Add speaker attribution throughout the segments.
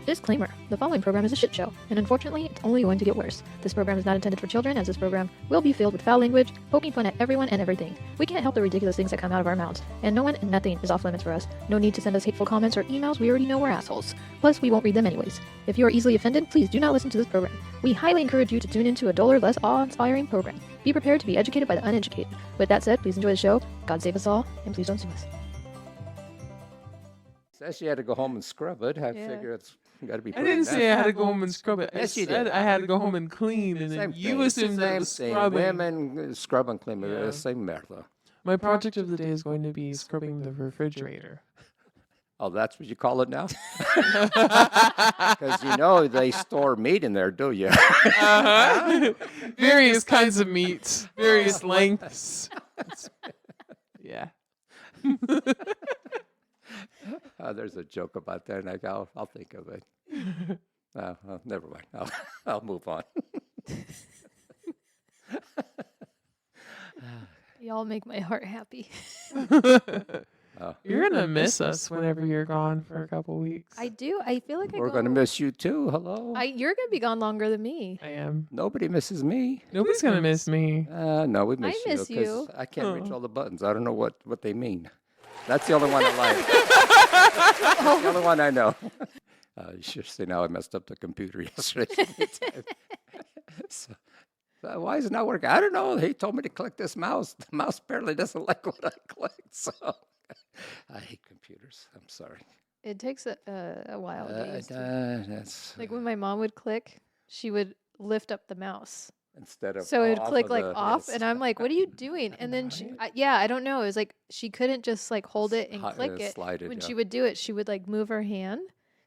Speaker 1: Disclaimer. The following program is a shit show, and unfortunately, it's only going to get worse. This program is not intended for children, as this program will be filled with foul language, poking fun at everyone and everything. We can't help the ridiculous things that come out of our mouths, and no one and nothing is off limits for us. No need to send us hateful comments or emails, we already know we're assholes. Plus, we won't read them anyways. If you are easily offended, please do not listen to this program. We highly encourage you to tune into a duller, less awe-inspiring program. Be prepared to be educated by the uneducated. With that said, please enjoy the show, God save us all, and please don't sue us.
Speaker 2: Says she had to go home and scrub it. I figure it's got to be.
Speaker 3: I didn't say I had to go home and scrub it.
Speaker 2: Yes,
Speaker 3: I
Speaker 2: you
Speaker 3: said
Speaker 2: did.
Speaker 3: I had to go home and clean, and then you assumed that it was scrubbing.
Speaker 2: Women scrub and clean.
Speaker 3: Yeah.
Speaker 2: The same merda.
Speaker 3: My project of the day is going to be scrubbing the refrigerator.
Speaker 2: Oh, that's what you call it now? Because you know they store meat in there, do you?
Speaker 3: Various kinds of meats, various lengths. Yeah.
Speaker 2: There's a joke about that, and I'll think of it. Never mind. I'll move on.
Speaker 1: Y'all make my heart happy.
Speaker 3: You're going to miss us whenever you're gone for a couple weeks.
Speaker 1: I do. I feel like
Speaker 2: We're going to miss you too. Hello.
Speaker 1: You're going to be gone longer than me.
Speaker 3: I am.
Speaker 2: Nobody misses me.
Speaker 3: Nobody's going to miss me.
Speaker 2: No, we miss
Speaker 1: I
Speaker 2: you.
Speaker 1: miss you.
Speaker 2: 'Cause I can't reach all the buttons. I don't know what they mean. That's the only one I like. That's the only one I know. You should say now I messed up the computer yesterday. So, why is it not working? I don't know. He told me to click this mouse. The mouse apparently doesn't like what I clicked. So I hate computers. I'm sorry.
Speaker 1: It takes a while.
Speaker 2: That's
Speaker 1: Like when my mom would click, she would lift up the mouse.
Speaker 2: instead of
Speaker 1: So it would
Speaker 2: off
Speaker 1: click
Speaker 2: of
Speaker 1: like
Speaker 2: the-
Speaker 1: off,
Speaker 2: yes.
Speaker 1: and I'm like, "What are you doing?" And then I don't know. It was like she couldn't just like hold it and click it.
Speaker 2: slide it,
Speaker 1: When
Speaker 2: yeah.
Speaker 1: she would do it, she would like move her hand.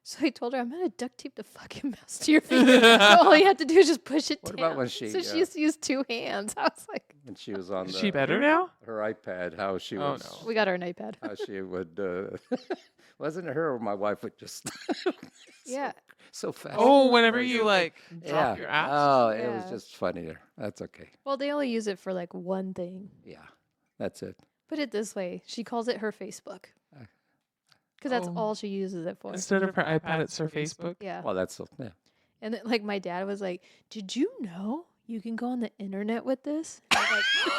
Speaker 1: So I told her, "I'm gonna duct tape the fucking mouse to your finger." So all you have to do is just push it
Speaker 2: What
Speaker 1: down.
Speaker 2: about when she,
Speaker 1: So she used to use two hands. I was like,
Speaker 2: When she was on
Speaker 3: Is she better now?
Speaker 2: her iPad, how she
Speaker 3: Oh,
Speaker 2: was.
Speaker 3: no.
Speaker 1: "We got her an iPad."
Speaker 2: How she would. Wasn't it her or my wife would just.
Speaker 1: Yeah.
Speaker 2: So fast.
Speaker 3: Oh, whenever you like drop your ass.
Speaker 2: Oh, it was
Speaker 1: Yeah.
Speaker 2: just funny there. That's okay.
Speaker 1: Well, they only use it for like one thing.
Speaker 2: Yeah, that's it.
Speaker 1: Put it this way: she calls it her Facebook, because that's
Speaker 3: Oh.
Speaker 1: all she uses it for.
Speaker 3: Instead of her iPad, it's her Facebook.
Speaker 1: Yeah.
Speaker 2: Well, that's yeah.
Speaker 1: And then, like, my dad was like, "Did you know you can go on the internet with this?" I was like,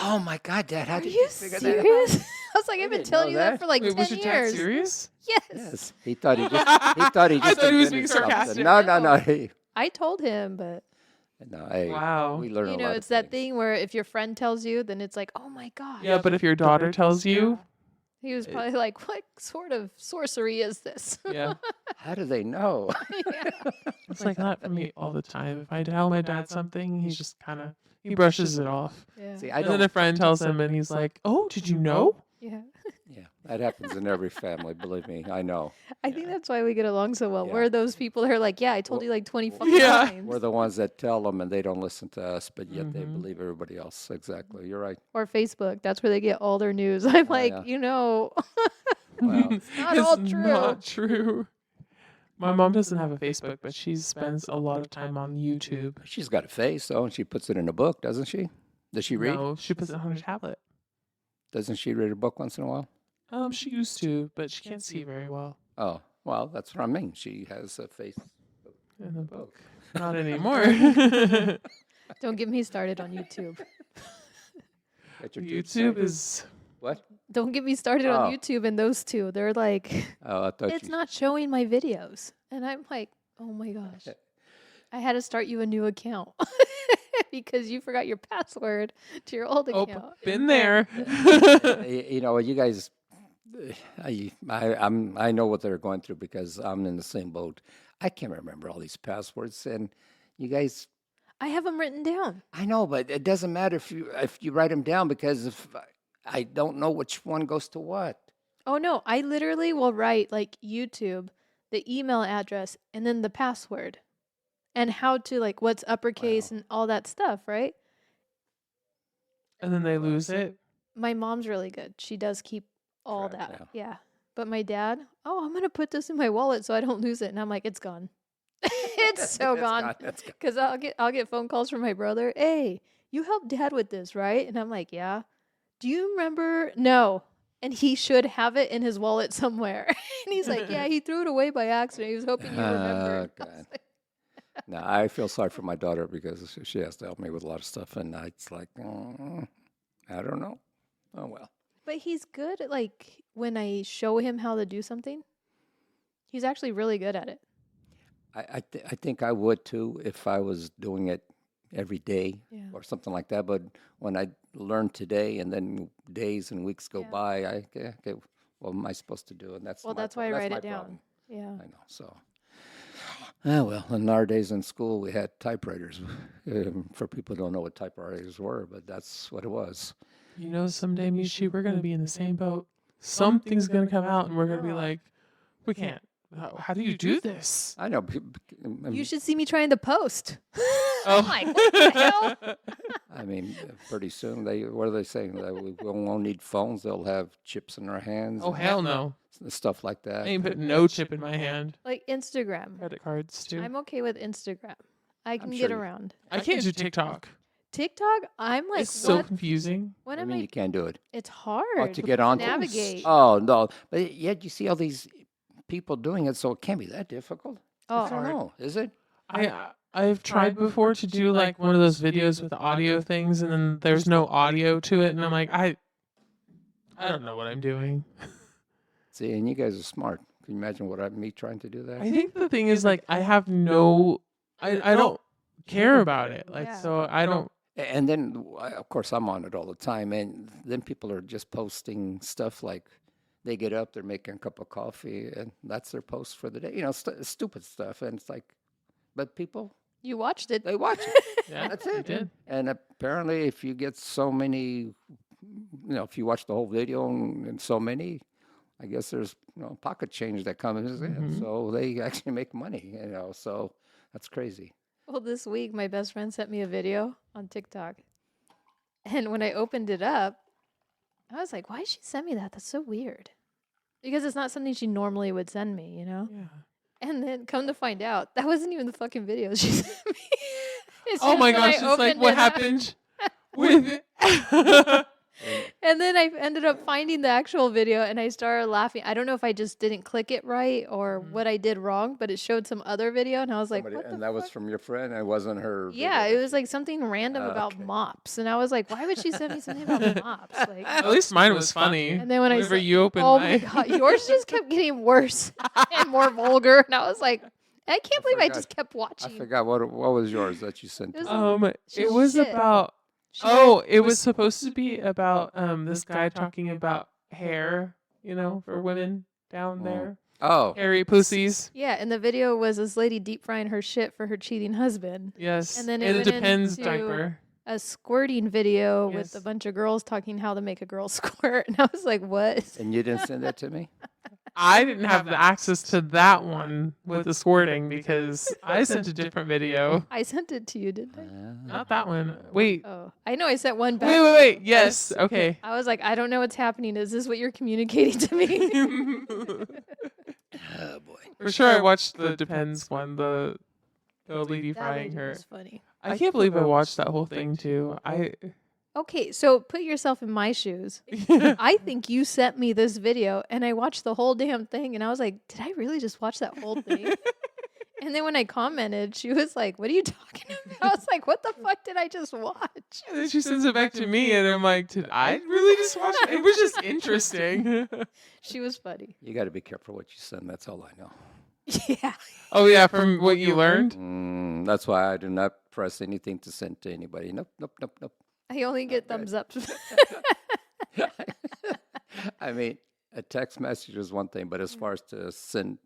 Speaker 2: Oh my God, Dad! How
Speaker 1: "Are
Speaker 2: did
Speaker 1: you
Speaker 2: figure that out?
Speaker 1: serious?" I was like, "I've been
Speaker 2: didn't
Speaker 1: telling
Speaker 2: know
Speaker 1: you that
Speaker 2: that.
Speaker 1: for like
Speaker 3: Wait,
Speaker 1: 10
Speaker 3: was your dad
Speaker 1: years."
Speaker 3: serious?
Speaker 1: Yes.
Speaker 2: Yes, he thought he just. He thought he
Speaker 3: I
Speaker 2: just.
Speaker 3: thought he was
Speaker 2: invented
Speaker 3: being
Speaker 2: something.
Speaker 3: sarcastic.
Speaker 2: No. He,
Speaker 1: I told him, but
Speaker 2: no, hey,
Speaker 3: Wow.
Speaker 2: we learn a
Speaker 1: you
Speaker 2: lot
Speaker 1: know,
Speaker 2: of
Speaker 1: it's that
Speaker 2: things.
Speaker 1: thing where if your friend tells you, then it's like, "Oh my god."
Speaker 3: Yeah, but if your daughter tells you,
Speaker 1: He was probably like, "What sort of sorcery is this?"
Speaker 3: yeah,
Speaker 2: How do they know?
Speaker 3: it's like that for me all the time. If I tell my dad something, he's just he brushes it off.
Speaker 1: Yeah.
Speaker 2: See, I
Speaker 3: And then
Speaker 2: don't.
Speaker 3: a friend tells him, and he's like, "Oh, did you know?"
Speaker 1: Yeah.
Speaker 2: Yeah, that happens in every family. Believe me, I know.
Speaker 1: I think that's why we get along so well.
Speaker 2: Yeah.
Speaker 1: We're those people that are like, "Yeah, I told you like 20 fucking
Speaker 3: Yeah.
Speaker 1: times."
Speaker 2: We're the ones that tell them, and they don't listen to us, but yet they
Speaker 3: Mhm.
Speaker 2: believe everybody else. Exactly. You're right.
Speaker 1: Or Facebook. That's where they get all their news. I'm like,
Speaker 2: yeah.
Speaker 1: you know,
Speaker 2: Well,
Speaker 1: not all
Speaker 3: It's
Speaker 1: true.
Speaker 3: not true. My mom doesn't have a Facebook, but she spends a lot of time on YouTube.
Speaker 2: she's got a face, though, and she puts it in a book, doesn't she? Does she read?
Speaker 3: No, she puts it on her tablet.
Speaker 2: Doesn't she read a book once in a while?
Speaker 3: She used to, but she can't see very well
Speaker 2: Oh, well, that's what I mean. She has a face.
Speaker 3: in the book. Not anymore.
Speaker 1: Don't get me started on YouTube.
Speaker 2: Get your
Speaker 3: YouTube is
Speaker 2: What?
Speaker 1: Don't get me started
Speaker 2: Oh.
Speaker 1: on YouTube and those two. They're like,
Speaker 2: Oh, I thought
Speaker 1: it's
Speaker 2: you.
Speaker 1: not showing my videos. And I'm like, oh my gosh. I had to start you a new account because you forgot your password to your old
Speaker 3: oh,
Speaker 1: account.
Speaker 3: been there.
Speaker 2: You know, you guys. I know what they're going through because I'm in the same boat. I can't remember all these passwords, and you guys.
Speaker 1: I have them written down.
Speaker 2: I know, but it doesn't matter if you write them down because if I don't know which one goes to what.
Speaker 1: Oh no, I literally will write like YouTube, the email address, and then the password. And how to like what's uppercase
Speaker 2: Wow.
Speaker 1: and all that stuff, right?
Speaker 3: And then they lose it.
Speaker 1: My mom's really good. She does keep all
Speaker 2: Track,
Speaker 1: that. Yeah. But my dad, "Oh, I'm going to put this in my wallet so I don't lose it." And I'm like, "It's gone." It's so
Speaker 2: It's
Speaker 1: gone.
Speaker 2: It's gone.
Speaker 1: Cuz I'll get phone calls from my brother. "Hey, you helped dad with this, right?" And I'm like, "Yeah." "Do you remember?" "No." And he should have it in his wallet somewhere. he's like, yeah, he threw it away by accident. He was hoping you remembered. I was
Speaker 2: God.
Speaker 1: like,
Speaker 2: No, I feel sorry for my daughter because she has to help me with a lot of stuff, and it's like, I don't know. Oh well.
Speaker 1: but he's good at, like, when I show him how to do something, he's actually really good at it.
Speaker 2: I think I would too if I was doing it every day
Speaker 1: Yeah.
Speaker 2: or something like that. But when I learn today and then days and weeks go
Speaker 1: Yeah.
Speaker 2: by, okay, what am I supposed to do? And that's
Speaker 1: Well,
Speaker 2: my
Speaker 1: that's why I
Speaker 2: that's
Speaker 1: write
Speaker 2: my
Speaker 1: it down.
Speaker 2: problem.
Speaker 1: Yeah.
Speaker 2: I know. So, well, in our days in school, we had typewriters. For people who don't know what typewriters were, but that's what it was.
Speaker 3: You know, someday, Mishi, we're going to be in the same boat. Something's going to come out, and we're going to be like, we can't. How do you do this?
Speaker 2: I know.
Speaker 1: You should see me trying to post.
Speaker 3: Oh.
Speaker 1: I'm like, what the hell?
Speaker 2: I mean, pretty soon what are they saying? That we won't need phones. They'll have chips in our hands.
Speaker 3: Oh,
Speaker 2: and
Speaker 3: hell no.
Speaker 2: Stuff like
Speaker 3: I
Speaker 2: that.
Speaker 3: ain't putting no chip in my hand.
Speaker 1: Like Instagram.
Speaker 3: Credit cards, too.
Speaker 1: I'm okay with Instagram. I can
Speaker 2: sure
Speaker 1: get
Speaker 2: you-
Speaker 1: around.
Speaker 3: I can't do TikTok.
Speaker 1: TikTok, I'm like,
Speaker 3: It's so
Speaker 1: what?
Speaker 3: confusing.
Speaker 1: What
Speaker 2: I
Speaker 1: am
Speaker 2: mean,
Speaker 1: I?
Speaker 2: you can't do it.
Speaker 1: It's hard
Speaker 2: Oh, to get on
Speaker 1: navigate.
Speaker 2: Oh no! But yet you see all these people doing it, so it can't be that difficult.
Speaker 1: Oh,
Speaker 2: I don't know. Is it?
Speaker 3: I've tried before to do like one of those videos with audio things, and then there's no audio to it, and I'm like, I don't know what I'm doing.
Speaker 2: See, and you guys are smart. Can you imagine me trying to do that?
Speaker 3: I think the thing is like I have no, I don't care about it. Like
Speaker 1: Yeah.
Speaker 3: so I don't.
Speaker 2: And then, of course, I'm on it all the time, and then people are just posting stuff like they get up, they're making a cup of coffee, and that's their post for the day. You know, stupid stuff, and it's like, but people
Speaker 1: you watched it.
Speaker 2: they watch it.
Speaker 3: Yeah,
Speaker 2: That's
Speaker 3: you
Speaker 2: it.
Speaker 3: did.
Speaker 2: And apparently, if you get so many, if you watch the whole video and so many, I guess there's pocket change that comes in.
Speaker 3: Mhm.
Speaker 2: So they actually make money. So that's crazy.
Speaker 1: Well, this week, my best friend sent me a video on TikTok. And when I opened it up, I was like, why did she send me that? That's so weird. Because it's not something she normally would send me, you know?
Speaker 3: Yeah.
Speaker 1: And then come to find out, that wasn't even the fucking video she sent me. It's
Speaker 3: Oh
Speaker 1: just
Speaker 3: my
Speaker 1: when I
Speaker 3: gosh! It's like
Speaker 1: opened
Speaker 3: what
Speaker 1: it up.
Speaker 3: happened with it.
Speaker 1: And then I ended up finding the actual video and I started laughing. I don't know if I just didn't click it right or what I did wrong, but it showed some other video and I was like, what the
Speaker 2: and that was
Speaker 1: fuck?
Speaker 2: from your friend. It wasn't her.
Speaker 1: Yeah,
Speaker 2: video
Speaker 1: it was like something random about
Speaker 2: Okay.
Speaker 1: mops. And I was like, why would she send me something about mops? Like,
Speaker 3: At least mine was funny.
Speaker 1: and then when I
Speaker 3: Whenever
Speaker 1: said,
Speaker 3: you opened
Speaker 1: oh my
Speaker 3: mine.
Speaker 1: God, yours just kept getting worse and more vulgar. And I was like, I can't believe I
Speaker 2: forgot.
Speaker 1: just kept
Speaker 2: I
Speaker 1: watching.
Speaker 2: forgot what was yours that you sent.
Speaker 1: It was
Speaker 2: to me.
Speaker 3: It was
Speaker 1: Shit.
Speaker 3: about. Oh, it was supposed to be about this guy talking about hair, for women down there.
Speaker 2: Oh,
Speaker 3: Hairy pussies.
Speaker 1: Yeah, and the video was this lady deep frying her shit for her cheating husband.
Speaker 3: Yes.
Speaker 1: And then it
Speaker 3: it
Speaker 1: went
Speaker 3: depends
Speaker 1: into-
Speaker 3: diaper.
Speaker 1: A squirting video with
Speaker 3: Yes.
Speaker 1: a bunch of girls talking how to make a girl squirt. And I was like, what?
Speaker 2: and you didn't send that to me?
Speaker 3: I didn't have the access to that one with the squirting because I sent a different video.
Speaker 1: I sent it to you, didn't I?
Speaker 3: Not that one. Wait.
Speaker 1: Oh, I know I sent one back.
Speaker 3: Wait. Yes. Okay.
Speaker 1: I was like, I don't know what's happening. Is this what you're communicating to me?
Speaker 2: Oh boy.
Speaker 3: For sure, I watched the Depends one, the lady
Speaker 1: That
Speaker 3: frying
Speaker 1: lady
Speaker 3: her.
Speaker 1: was funny.
Speaker 3: I can't believe I watched that whole thing too.
Speaker 1: Okay, so put yourself in my shoes. I think you sent me this video and I watched the whole damn thing and I was like, did I really just watch that whole thing? And then when I commented, she was like, what are you talking about? I was like, what the fuck did I just watch?
Speaker 3: And then she sends it back to me, and I'm like, did I really just watch it? It was just interesting.
Speaker 1: She was funny.
Speaker 2: You got to be careful what you send. That's all I know.
Speaker 1: Yeah.
Speaker 3: Oh yeah, from what you learned.
Speaker 2: That's why I do not press anything to send to anybody. Nope.
Speaker 1: I only get thumbs up.
Speaker 2: I mean, a text message is one thing, but as far as to send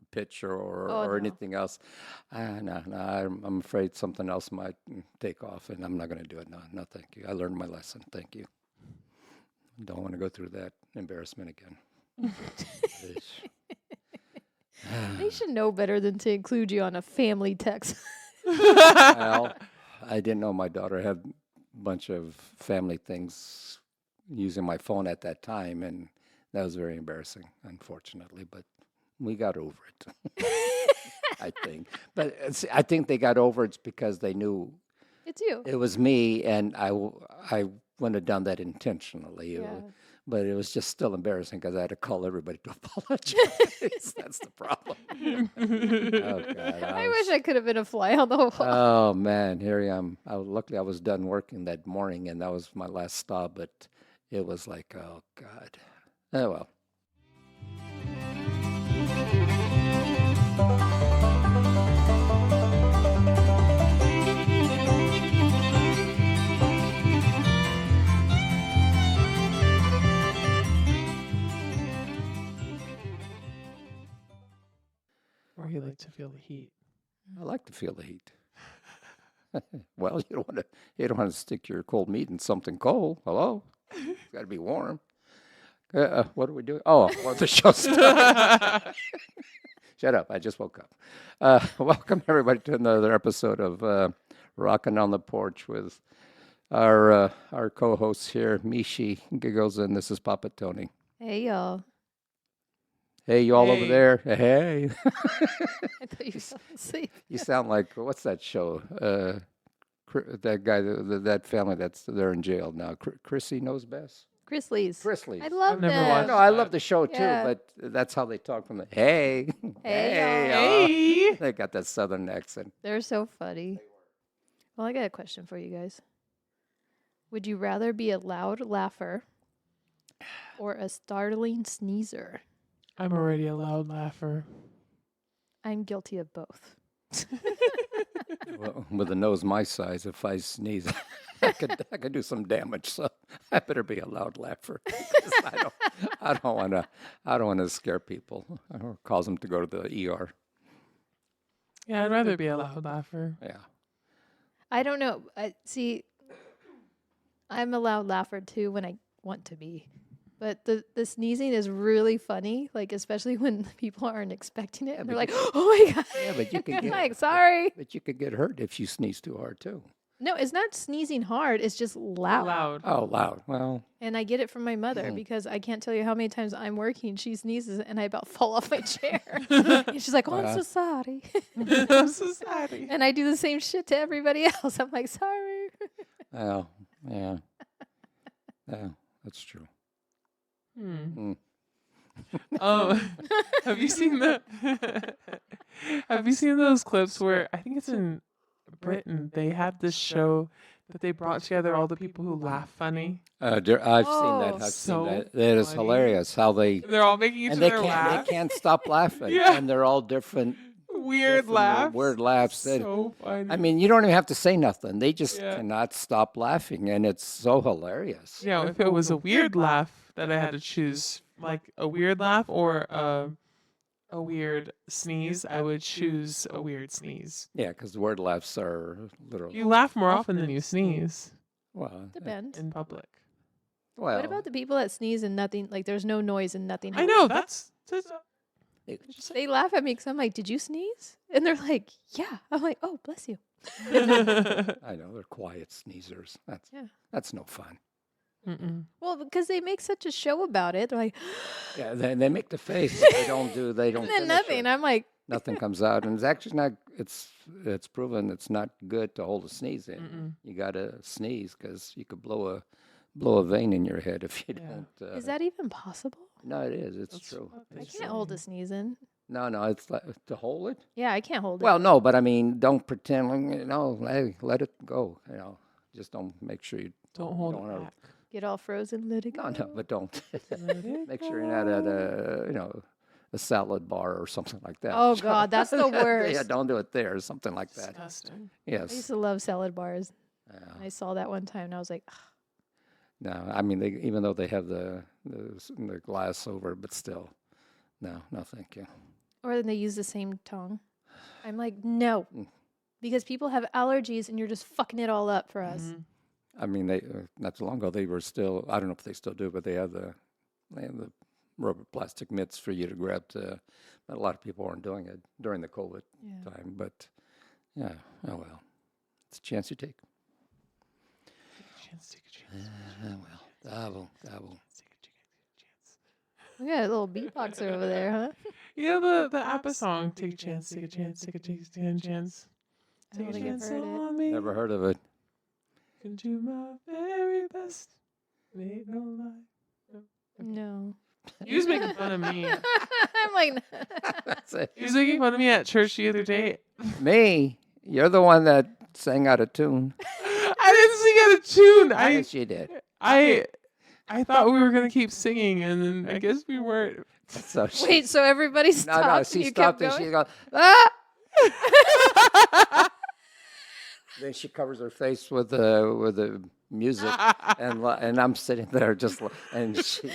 Speaker 2: a picture or
Speaker 1: Oh, no.
Speaker 2: anything else, no, I'm afraid something else might take off, and I'm not going to do it. No, thank you. I learned my lesson. Thank you. Don't want to go through that embarrassment again.
Speaker 1: They should know better than to include you on a family text.
Speaker 2: Well, I didn't know my daughter had a bunch of family things using my phone at that time, and that was very embarrassing, unfortunately. But we got over it, I think. But I think they got over it because they knew
Speaker 1: It's you.
Speaker 2: it was me, and I wouldn't have done that intentionally.
Speaker 1: Yeah.
Speaker 2: But it was just still embarrassing because I had to call everybody to apologize. That's the problem. Oh, God.
Speaker 1: I wish I could have been a fly on the wall.
Speaker 2: Oh, man. Here I am. Luckily, I was done working that morning, and that was my last stop. But it was like, oh, God. Oh, well.
Speaker 3: Or you like to feel the heat.
Speaker 2: I like to feel the heat. Well, you don't want to stick your cold meat in something cold. Hello, it's got to be warm. What are we doing? Oh, well, the show started. Shut up! I just woke up. Welcome everybody to another episode of Rockin' on the Porch with our co-hosts here, Mishi, Giggles, and this is Papa Tony.
Speaker 1: Hey, y'all.
Speaker 2: Hey, you all over
Speaker 3: Hey.
Speaker 2: there? Hey.
Speaker 1: I thought you fell asleep.
Speaker 2: You sound like, what's that show? That guy, that family they're in jail now. Chrissy knows best.
Speaker 1: Grizzlies.
Speaker 2: Chrisley.
Speaker 1: I love
Speaker 3: I've never
Speaker 1: them.
Speaker 3: watched
Speaker 2: No, I love the show too,
Speaker 1: Yeah.
Speaker 2: but that's how they talk from the hey,
Speaker 1: Hey,
Speaker 2: y'all.
Speaker 3: Hey!
Speaker 2: They got that southern accent.
Speaker 1: They're so funny. Well, I got a question for you guys. Would you rather be a loud laugher or a startling sneezer?
Speaker 3: I'm already a loud laugher.
Speaker 1: I'm guilty of both.
Speaker 2: Well, with a nose my size, if I sneeze, I could do some damage. So I better be a loud laugher. 'Cause I don't want to scare people or cause them to go to the ER.
Speaker 3: Yeah, I'd rather be a loud laugher.
Speaker 2: Yeah.
Speaker 1: I don't know. See, I'm a loud laugher too when I want to be. But the sneezing is really funny, like especially when people aren't expecting it. And
Speaker 2: but
Speaker 1: they're like, "Oh my god!"
Speaker 2: Yeah, but you
Speaker 1: I'm
Speaker 2: can
Speaker 1: like, "Sorry."
Speaker 2: But you could get hurt if you sneeze too hard too.
Speaker 1: No, it's not sneezing hard. It's just loud.
Speaker 3: Loud.
Speaker 2: Oh, loud. Well,
Speaker 1: And I get it from my mother because I can't tell you how many times I'm working, she sneezes, and I about fall off my chair. And she's like, "Oh, I'm so sorry."
Speaker 3: I'm so sorry.
Speaker 1: And I do the same shit to everybody else. I'm like, "Sorry."
Speaker 2: oh, yeah. Yeah, that's true.
Speaker 3: Hmm.
Speaker 2: Mm.
Speaker 3: Have you seen the? Have you seen those clips where I think it's in Britain? They had this show that they brought together all the people who laugh funny.
Speaker 2: I've seen that.
Speaker 1: Oh,
Speaker 2: I've
Speaker 3: so
Speaker 2: seen that. That is
Speaker 3: funny.
Speaker 2: hilarious how they
Speaker 3: They're all making each
Speaker 2: and they
Speaker 3: other laugh.
Speaker 2: can't stop laughing.
Speaker 3: Yeah.
Speaker 2: And they're all different
Speaker 3: Weird
Speaker 2: different
Speaker 3: laughs.
Speaker 2: weird laughs.
Speaker 3: So funny.
Speaker 2: I mean, you don't even have to say nothing. They just
Speaker 3: Yeah.
Speaker 2: cannot stop laughing, and it's so hilarious.
Speaker 3: you know, if it was a weird laugh that I had to choose, like a weird laugh or a weird sneeze, I would choose a weird sneeze.
Speaker 2: Yeah, because the word laughs are literal.
Speaker 3: You laugh more often than you sneeze
Speaker 2: Well,
Speaker 1: Depends.
Speaker 3: in public.
Speaker 2: well.
Speaker 1: What about the people that sneeze and nothing, like there's no noise and nothing
Speaker 3: I
Speaker 1: happens?
Speaker 3: know that's
Speaker 1: They laugh at me because I'm like, "Did you sneeze?" And they're like, "Yeah." I'm like, "Oh, bless you."
Speaker 2: I know they're quiet sneezers. That's no fun.
Speaker 3: Mm-mm.
Speaker 1: Well, because they make such a show about it. They're like,
Speaker 2: Yeah, they make the face, but they don't
Speaker 1: and then
Speaker 2: finish
Speaker 1: nothing.
Speaker 2: it.
Speaker 1: I'm like,
Speaker 2: Nothing comes out, and it's actually not. It's proven it's not good to hold a sneeze in.
Speaker 3: Mm-mm.
Speaker 2: You gotta sneeze because you could blow a vein in your head if you
Speaker 3: Yeah.
Speaker 2: don't.
Speaker 1: is that even possible?
Speaker 2: No, it is. It's
Speaker 3: That's
Speaker 2: true.
Speaker 3: what
Speaker 1: I
Speaker 3: they
Speaker 2: It's
Speaker 1: can't
Speaker 2: true.
Speaker 1: hold a sneeze in.
Speaker 2: No, it's like to hold it.
Speaker 1: Yeah, I can't hold it.
Speaker 2: Well, no, but I mean, don't pretend. Hey, let it go. Just don't make sure you.
Speaker 3: Don't hold
Speaker 2: don't
Speaker 3: it
Speaker 2: wanna-
Speaker 3: back.
Speaker 1: Get all frozen, let it go.
Speaker 2: No, but don't.
Speaker 3: Let it
Speaker 2: Make sure you're not at a salad bar or something like that.
Speaker 1: Oh, God, that's the
Speaker 2: Yeah,
Speaker 1: worst.
Speaker 2: don't do it there. Something like that.
Speaker 3: Disgusting.
Speaker 1: I used
Speaker 2: Yes.
Speaker 1: to love salad bars.
Speaker 2: Yeah.
Speaker 1: I saw that one time and I was like, "Ugh."
Speaker 2: No, I mean, even though they have the glass over, but still, no, thank you.
Speaker 1: Or then they use the same tongue. I'm like, no.
Speaker 2: Mm.
Speaker 1: Because people have allergies and you're just fucking it all up for us.
Speaker 3: Mhm.
Speaker 2: I mean, they not too long ago they were still. I don't know if they still do, but they have the rubber plastic mitts for you to grab. But a lot of people weren't doing it during the COVID
Speaker 1: Yeah.
Speaker 2: time. But yeah, oh well, it's a chance you take.
Speaker 3: Take a chance.
Speaker 2: Oh well, gobble.
Speaker 3: Take a chance.
Speaker 1: We got a little beatboxer over there, huh?
Speaker 3: Yeah, the ABBA song. Take a chance. Take a chance. Take a chance.
Speaker 1: I
Speaker 3: Take
Speaker 1: don't
Speaker 3: a
Speaker 1: think I've
Speaker 3: chance
Speaker 1: heard it.
Speaker 3: on me.
Speaker 2: Never heard of it.
Speaker 3: Can do my very best. Ain't no lie.
Speaker 1: No.
Speaker 3: He was making fun of me.
Speaker 1: I'm like,
Speaker 2: That's it.
Speaker 3: He was making fun of me at church the other day.
Speaker 2: Me, you're the one that sang out of tune.
Speaker 3: I didn't sing out of tune.
Speaker 2: Yes, you did.
Speaker 3: I thought we were gonna keep singing, and then I guess we weren't.
Speaker 2: So she,
Speaker 1: wait, so everybody stopped?
Speaker 2: no,
Speaker 1: and
Speaker 2: she
Speaker 1: you
Speaker 2: stopped
Speaker 1: kept
Speaker 2: and she
Speaker 1: going?
Speaker 2: goes, ah! Then she covers her face with the music, and I'm sitting there just, and she,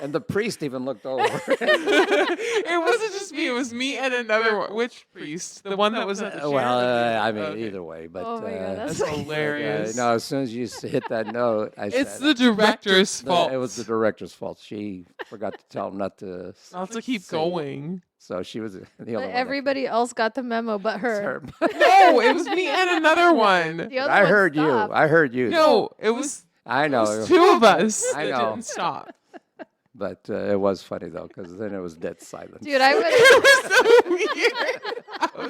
Speaker 2: and the priest even looked over.
Speaker 3: It wasn't just me. It was me and another one. Which priest? The one that was at the chair?
Speaker 2: Well, I mean,
Speaker 3: Okay.
Speaker 2: either way, but
Speaker 1: Oh my God,
Speaker 3: That's
Speaker 1: that's
Speaker 3: hilarious.
Speaker 2: no, as soon as you hit that note, I
Speaker 3: It's
Speaker 2: said
Speaker 3: the director's fault.
Speaker 2: it was the director's fault. She forgot to tell him not to.
Speaker 3: Not to keep
Speaker 2: sing.
Speaker 3: going.
Speaker 2: So she was the only
Speaker 1: But
Speaker 2: one. that-
Speaker 1: everybody else got the memo but her.
Speaker 3: No, it was me and another one.
Speaker 1: The other
Speaker 2: I
Speaker 1: one
Speaker 2: heard you.
Speaker 1: stopped.
Speaker 2: I heard you.
Speaker 3: No, it was
Speaker 2: I know.
Speaker 3: two of us
Speaker 2: I
Speaker 3: that
Speaker 2: know.
Speaker 3: didn't stop.
Speaker 2: But it was funny though, because then it was dead silence.
Speaker 1: Dude, I would.
Speaker 3: It was so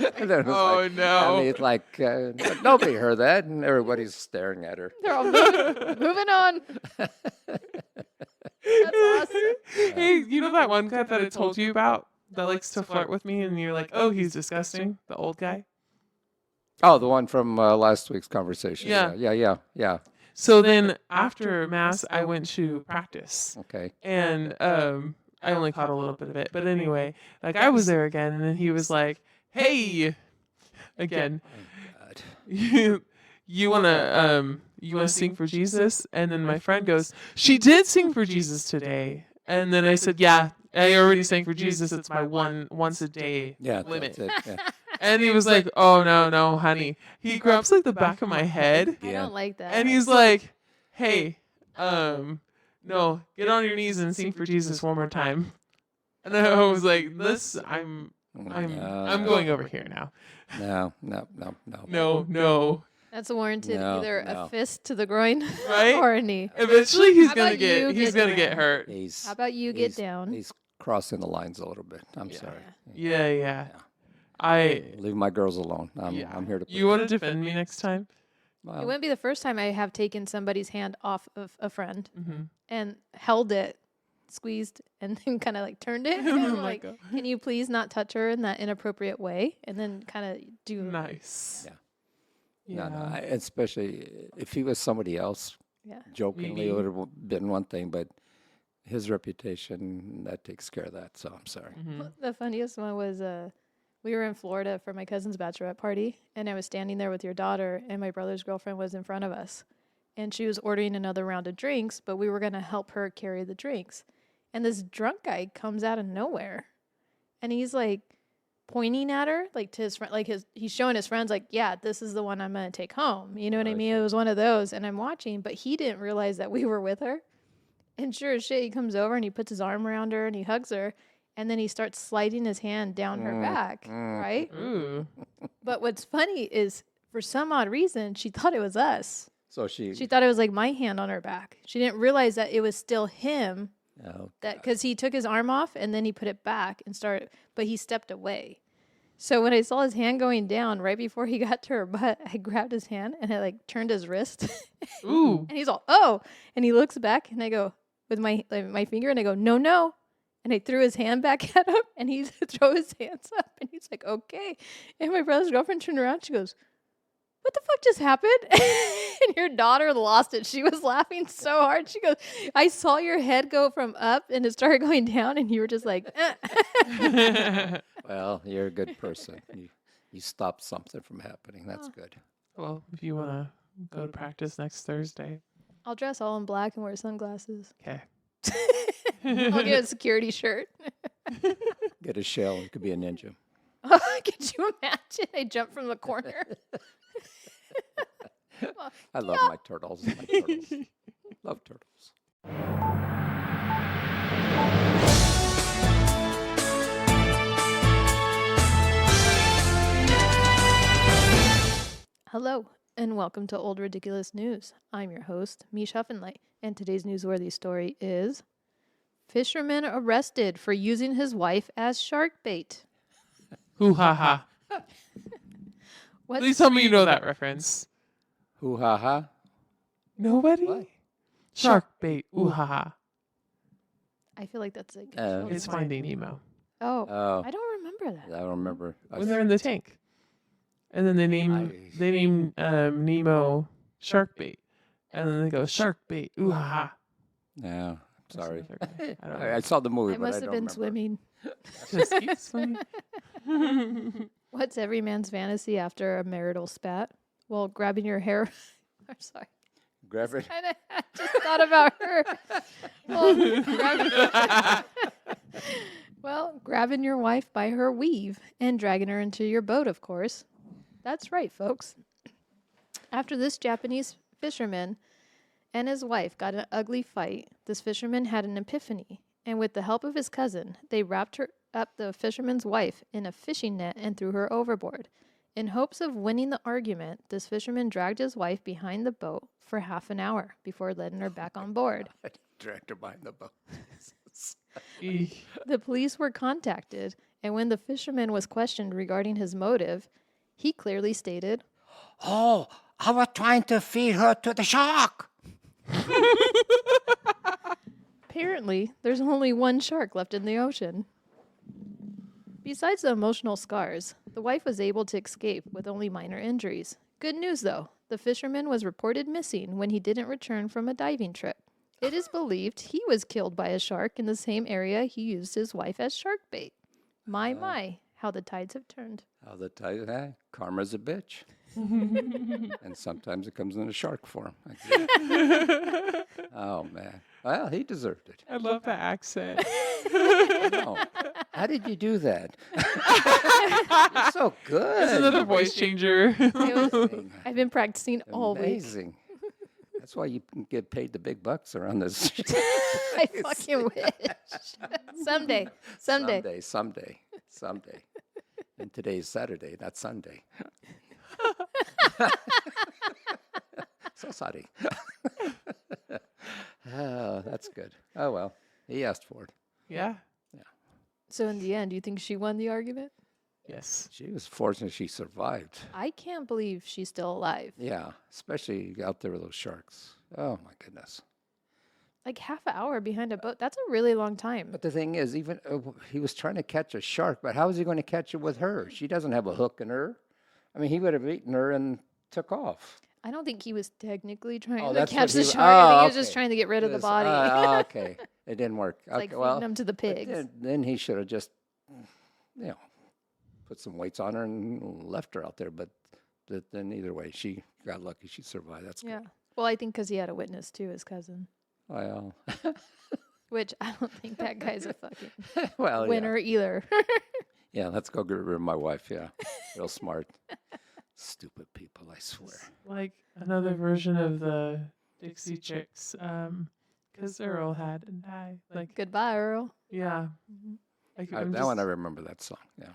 Speaker 3: weird.
Speaker 2: And then it was
Speaker 3: Oh,
Speaker 2: like,
Speaker 3: no.
Speaker 2: I mean, it's like nobody heard that, and everybody's staring at her.
Speaker 1: They're all moving on. That's awesome.
Speaker 3: Hey, you know that one guy that I told you about that likes to flirt with me, and you're like, "Oh, he's disgusting." The old guy.
Speaker 2: Oh, the one from last week's conversation.
Speaker 3: Yeah.
Speaker 2: Yeah.
Speaker 3: So then after mass, I went to practice,
Speaker 2: Okay.
Speaker 3: and I only caught a little bit of it. But anyway, like I was there again, and then he was like, "Hey, again,
Speaker 2: God.
Speaker 3: you wanna sing for Jesus?" And then my friend goes, "She did sing for Jesus today." And then I said, "Yeah, I already sang for Jesus. It's my once a day
Speaker 2: Yeah.
Speaker 3: limit."
Speaker 2: That's it. Yeah.
Speaker 3: And he was like, "Oh no, honey." He grabs like the back of my head,
Speaker 1: I don't like that.
Speaker 3: and he's like, "Hey, no, get on your knees and sing for Jesus one more time." And I was like, I'm going over here now.
Speaker 2: No.
Speaker 3: No.
Speaker 1: That's warranted
Speaker 2: No,
Speaker 1: either
Speaker 2: no.
Speaker 1: a fist to the groin
Speaker 3: Right?
Speaker 1: or a knee.
Speaker 3: Eventually, he's
Speaker 1: How
Speaker 3: gonna
Speaker 1: about you
Speaker 3: get
Speaker 1: get down?
Speaker 3: hurt.
Speaker 2: He's
Speaker 1: How about you get down?
Speaker 2: He's crossing the lines a little bit. I'm sorry.
Speaker 3: Yeah.
Speaker 2: Leave my girls alone. I'm here to.
Speaker 3: You want to defend me next time?
Speaker 2: Well,
Speaker 1: It wouldn't be the first time I have taken somebody's hand off of a friend
Speaker 3: Mm-hmm.
Speaker 1: and held it, squeezed, and then kind of like turned it.
Speaker 3: Oh
Speaker 1: And
Speaker 3: my
Speaker 1: like,
Speaker 3: God.
Speaker 1: can you please not touch her in that inappropriate way? And then kind of do.
Speaker 3: Nice.
Speaker 2: No, especially if he was somebody else,
Speaker 1: Yeah.
Speaker 2: jokingly,
Speaker 3: Maybe.
Speaker 2: it would have been one thing, but his reputation, that takes care of that. So I'm sorry.
Speaker 3: Mm-hmm.
Speaker 1: The funniest one was we were in Florida for my cousin's bachelorette party, and I was standing there with your daughter, and my brother's girlfriend was in front of us. And she was ordering another round of drinks, but we were going to help her carry the drinks. And this drunk guy comes out of nowhere, and he's like pointing at her, like to his friend, like he's showing his friends, like, yeah, this is the one I'm going to take home. You know what I mean? It was one of those, and I'm watching, but he didn't realize that we were with her. And sure as shit, he comes over and he puts his arm around her and he hugs her. And then he starts sliding his hand down her back, right?
Speaker 3: Ooh.
Speaker 1: But what's funny is, for some odd reason, she thought it was us.
Speaker 2: So she.
Speaker 1: She thought it was like my hand on her back. She didn't realize that it was still him.
Speaker 2: Oh,
Speaker 1: Because he took his arm off and then he put it back and started, but he stepped away. So when I saw his hand going down right before he got to her butt, I grabbed his hand and I like turned his wrist.
Speaker 3: Ooh.
Speaker 1: And he's all, oh, and he looks back and I go with my finger and I go, no. And I threw his hand back at him and he threw his hands up and he's like, okay. And my brother's girlfriend turned around. She goes, what the fuck just happened? And your daughter lost it. She was laughing so hard. She goes, I saw your head go from up and it started going down and you were just like,
Speaker 2: well, you're a good person. You stopped something from happening. That's good.
Speaker 3: Well, if you want to go to practice next Thursday.
Speaker 1: I'll dress all in black and wear sunglasses.
Speaker 3: Okay.
Speaker 1: I'll get a security shirt.
Speaker 2: Get a shell. You could be a ninja.
Speaker 1: Could you imagine? I jump from the corner.
Speaker 2: I love my turtles. Love turtles.
Speaker 1: Hello, and welcome to Old Ridiculous News. I'm your host, Mish Huffenlight, and today's newsworthy story is Fisherman arrested for using his wife as shark bait.
Speaker 3: Hoo ha ha.
Speaker 1: What?
Speaker 3: Please tell me you know that reference.
Speaker 2: Hoo ha ha.
Speaker 3: Nobody?
Speaker 2: What?
Speaker 3: Shark bait. Ooh ha ha.
Speaker 1: I feel like that's like.
Speaker 3: It's Finding Nemo.
Speaker 1: Oh,
Speaker 2: Oh,
Speaker 1: I don't remember that.
Speaker 2: I don't remember.
Speaker 3: When they're in the tank. And then they name Nemo shark bait. And then they go, shark bait. Ooh ha ha.
Speaker 2: Yeah, sorry.
Speaker 3: I don't know.
Speaker 2: I saw the movie,
Speaker 1: I
Speaker 2: but
Speaker 1: must
Speaker 2: I
Speaker 1: have
Speaker 2: don't
Speaker 1: been
Speaker 2: remember.
Speaker 1: swimming.
Speaker 3: Just keep swimming.
Speaker 1: What's every man's fantasy after a marital spat? Well, grabbing your hair. I'm sorry.
Speaker 2: Grab it.
Speaker 1: I just thought about her. Well, grabbing your wife by her weave and dragging her into your boat, of course. That's right, folks. After this Japanese fisherman and his wife got in an ugly fight, this fisherman had an epiphany, and with the help of his cousin, they wrapped up the fisherman's wife in a fishing net and threw her overboard. In hopes of winning the argument, this fisherman dragged his wife behind the boat for half an hour before letting her back on board.
Speaker 2: Dragged her behind the boat.
Speaker 3: Eek.
Speaker 1: The police were contacted, and when the fisherman was questioned regarding his motive, he clearly stated,
Speaker 2: Oh, I was trying to feed her to the shark.
Speaker 1: apparently, there's only one shark left in the ocean. Besides the emotional scars, the wife was able to escape with only minor injuries. Good news, though. The fisherman was reported missing when he didn't return from a diving trip. It is believed he was killed by a shark in the same area he used his wife as shark bait. My, how the tides have turned.
Speaker 2: How the tide, karma's a bitch. And sometimes it comes in a shark form. Oh, man. Well, he deserved it.
Speaker 3: I love that accent.
Speaker 2: I know. How did you do that? You're so good.
Speaker 3: That's another voice changer.
Speaker 2: Amazing.
Speaker 1: I've been practicing all week.
Speaker 2: Amazing. That's why you can get paid the big bucks around this.
Speaker 1: I fucking wish. Someday.
Speaker 2: Someday. And today's Saturday, not Sunday. So sorry. Oh, that's good. Oh, well, he asked for it.
Speaker 3: Yeah.
Speaker 1: So in the end, do you think she won the argument?
Speaker 3: Yes.
Speaker 2: She was fortunate she survived.
Speaker 1: I can't believe she's still alive.
Speaker 2: Yeah, especially out there with those sharks. Oh, my goodness.
Speaker 1: Like half an hour behind a boat. That's a really long time.
Speaker 2: But the thing is, even he was trying to catch a shark, but how is he going to catch it with her? She doesn't have a hook in her. I mean, he would have eaten her and took off.
Speaker 1: I don't think he was technically trying
Speaker 2: Oh,
Speaker 1: to
Speaker 2: that's
Speaker 1: catch
Speaker 2: what
Speaker 1: the
Speaker 2: he was-
Speaker 1: shark. I think
Speaker 2: oh,
Speaker 1: he was just
Speaker 2: okay.
Speaker 1: trying to get rid of the
Speaker 2: Yes,
Speaker 1: body.
Speaker 2: okay, it didn't work.
Speaker 1: It's like
Speaker 2: Okay,
Speaker 1: feeding them to the
Speaker 2: but
Speaker 1: pigs.
Speaker 2: then he should have just, put some weights on her and left her out there. But then either way, she got lucky. She survived. That's
Speaker 1: Yeah. Well, I think because he had a witness too, his cousin.
Speaker 2: good. Well,
Speaker 1: Which I don't think that guy's a fucking
Speaker 2: well,
Speaker 1: winner either.
Speaker 2: Yeah, let's go get rid of my wife. Yeah, real smart. Stupid people, I swear.
Speaker 3: Like another version of the Dixie Chicks. Because Earl had and died. Like,
Speaker 1: Goodbye, Earl.
Speaker 3: yeah. Like, I'm
Speaker 2: That one I
Speaker 3: just-
Speaker 2: remember that song. Yeah.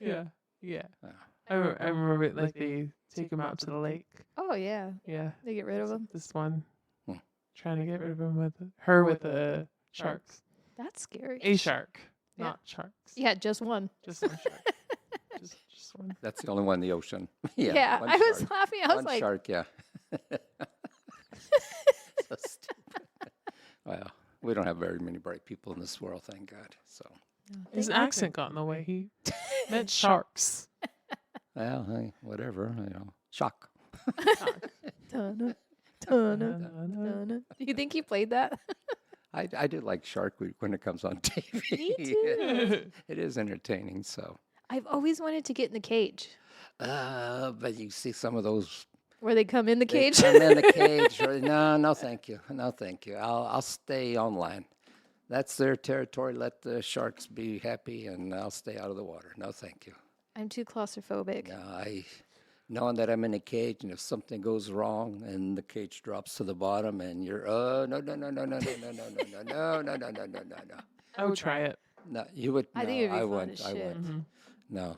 Speaker 3: Yeah. Yeah.
Speaker 2: Yeah.
Speaker 3: I remember it like they take him out to the lake.
Speaker 1: Oh yeah,
Speaker 3: Yeah.
Speaker 1: they get rid of him.
Speaker 3: This one.
Speaker 2: Hmm.
Speaker 3: Trying to get rid of him with her with the sharks.
Speaker 1: That's scary.
Speaker 3: A shark.
Speaker 1: Yeah.
Speaker 3: Not sharks.
Speaker 1: Yeah, just one.
Speaker 3: Just one shark. just one.
Speaker 2: That's the only one in the ocean.
Speaker 1: Yeah,
Speaker 2: one
Speaker 1: I was
Speaker 2: shark.
Speaker 1: laughing. I was
Speaker 2: One
Speaker 1: like,
Speaker 2: shark, yeah. So stupid. Well, we don't have very many bright people in this world, thank God. So,
Speaker 3: His
Speaker 1: Thank God.
Speaker 3: accent got in the way. He meant sharks.
Speaker 2: well, hey, whatever, shock.
Speaker 1: Dun-dun, dun-dun, dun-dun. Do you think he played that?
Speaker 2: I do like Shark Week when it comes on TV.
Speaker 1: Me too.
Speaker 2: It is entertaining, so.
Speaker 1: I've always wanted to get in the cage.
Speaker 2: But you see some of those.
Speaker 1: Where they come in the
Speaker 2: They
Speaker 1: cage?
Speaker 2: come in the cage. No, thank you. No, thank you. I'll stay online. That's their territory. Let the sharks be happy, and I'll stay out of the water. No, thank you.
Speaker 1: I'm too claustrophobic.
Speaker 2: No, knowing that I'm in a cage, and if something goes wrong, and the cage drops to the bottom, and you're, no.
Speaker 3: I would try it.
Speaker 2: No, you would.
Speaker 1: I
Speaker 2: no,
Speaker 1: think it'd be
Speaker 2: I
Speaker 1: fun
Speaker 2: wouldn't.
Speaker 1: as
Speaker 2: I
Speaker 1: shit.
Speaker 2: wouldn't.
Speaker 3: Mhm.
Speaker 2: No,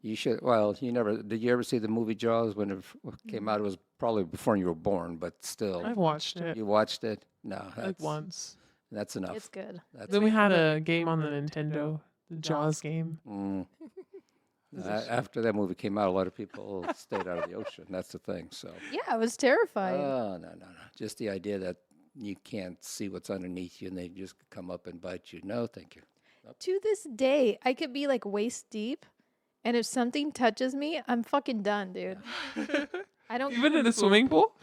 Speaker 2: you should. Well, you never. Did you ever see the movie Jaws when it came out? It was probably before you were born, but still.
Speaker 3: I've watched it
Speaker 2: You watched it? No,
Speaker 3: like once.
Speaker 2: That's enough.
Speaker 1: It's good.
Speaker 2: That's
Speaker 3: Then we had a game on the Nintendo, the Jaws game.
Speaker 2: After that movie came out, a lot of people stayed out of the ocean. That's the thing. So.
Speaker 1: Yeah, I was terrified.
Speaker 2: Oh no! Just the idea that you can't see what's underneath you, and they just come up and bite you. No, thank you.
Speaker 1: To this day, I could be like waist deep, and if something touches me, I'm fucking done, dude. I don't
Speaker 3: Even in a swimming pool?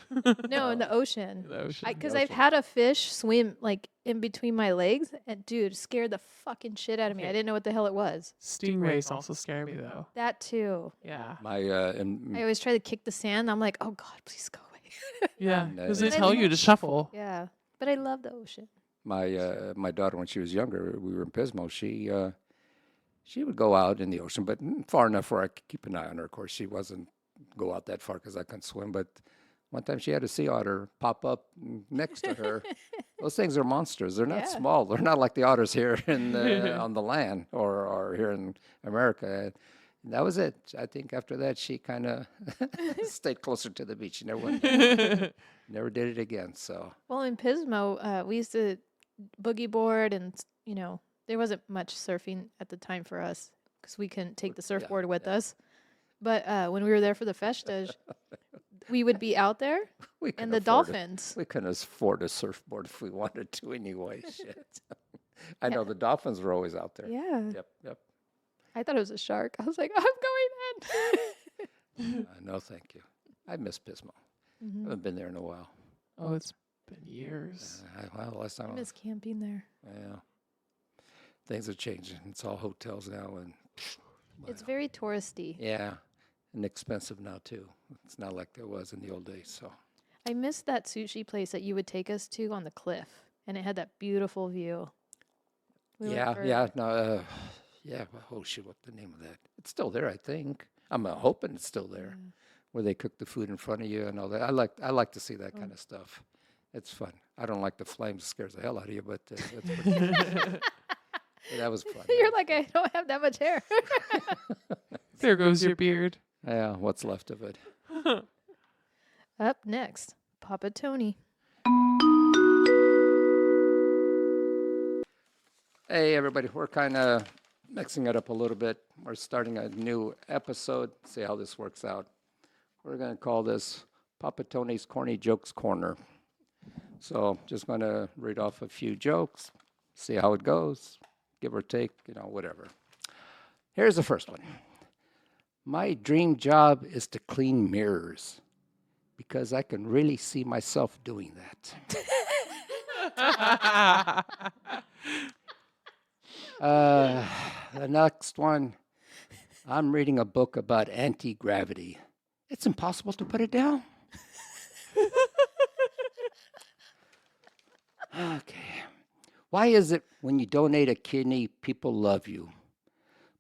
Speaker 1: no in the ocean.
Speaker 3: In the ocean.
Speaker 1: Because I've had a fish swim like in between my legs, and dude, scared the fucking shit out of me. I didn't know what the hell it was.
Speaker 3: Stingrays also scare me though.
Speaker 1: That too.
Speaker 3: Yeah.
Speaker 2: My
Speaker 1: I always try to kick the sand. I'm like, oh God, please go away.
Speaker 3: Yeah.
Speaker 2: And,
Speaker 3: Because they
Speaker 1: But I
Speaker 3: tell you to shuffle.
Speaker 1: Yeah, but I love the ocean.
Speaker 2: my daughter, when she was younger, we were in Pismo. She would go out in the ocean, but far enough where I could keep an eye on her. Of course, she wasn't go out that far because I couldn't swim. But one time she had a sea otter pop up next to her. Those things are monsters. They're not
Speaker 1: Yeah.
Speaker 2: small. They're not like the otters here on the land or here in America. And that was it. I think after that, she kind of stayed closer to the beach. She never went down. Never did it again. So
Speaker 1: Well, in Pismo, we used to boogie board, and there wasn't much surfing at the time for us because we couldn't take the surfboard with us. But when we were there for the festas, we would be out there,
Speaker 2: we
Speaker 1: and
Speaker 2: couldn't
Speaker 1: the
Speaker 2: afford it.
Speaker 1: dolphins.
Speaker 2: We couldn't afford a surfboard if we wanted to anyway. Shit. I know the dolphins were always out there.
Speaker 1: Yeah,
Speaker 2: Yep.
Speaker 1: I thought it was a shark. I was like, I'm going in.
Speaker 2: No, thank you. I miss Pismo.
Speaker 1: Mhm.
Speaker 2: Haven't been there in a while.
Speaker 3: Oh, it's been years.
Speaker 2: Last time
Speaker 1: I miss camping there.
Speaker 2: yeah. Things are changing. It's all hotels now, and
Speaker 1: It's very touristy.
Speaker 2: yeah, and expensive now too. It's not like there was in the old days. So
Speaker 1: I miss that sushi place that you would take us to on the cliff, and it had that beautiful view. We went for-
Speaker 2: Oh shit, what's the name of that? It's still there, I think. I'm hoping it's still there, where they cook the food in front of you and all that. I like to see that kind of stuff. It's fun. I don't like the flames; it scares the hell out of you. But it's pretty fun. Yeah, that was fun.
Speaker 1: You're like, I don't have that much hair.
Speaker 3: There goes your beard.
Speaker 2: Yeah, what's left of it.
Speaker 1: Up next, Papa Tony.
Speaker 2: Hey, everybody. We're kind of mixing it up a little bit. We're starting a new episode. See how this works out. We're going to call this Papa Tony's Corny Jokes Corner. So just going to read off a few jokes, see how it goes, give or take, whatever. Here's the first one. My dream job is to clean mirrors because I can really see myself doing that. The next one, I'm reading a book about anti-gravity. It's impossible to put it down. Okay. Why is it when you donate a kidney, people love you?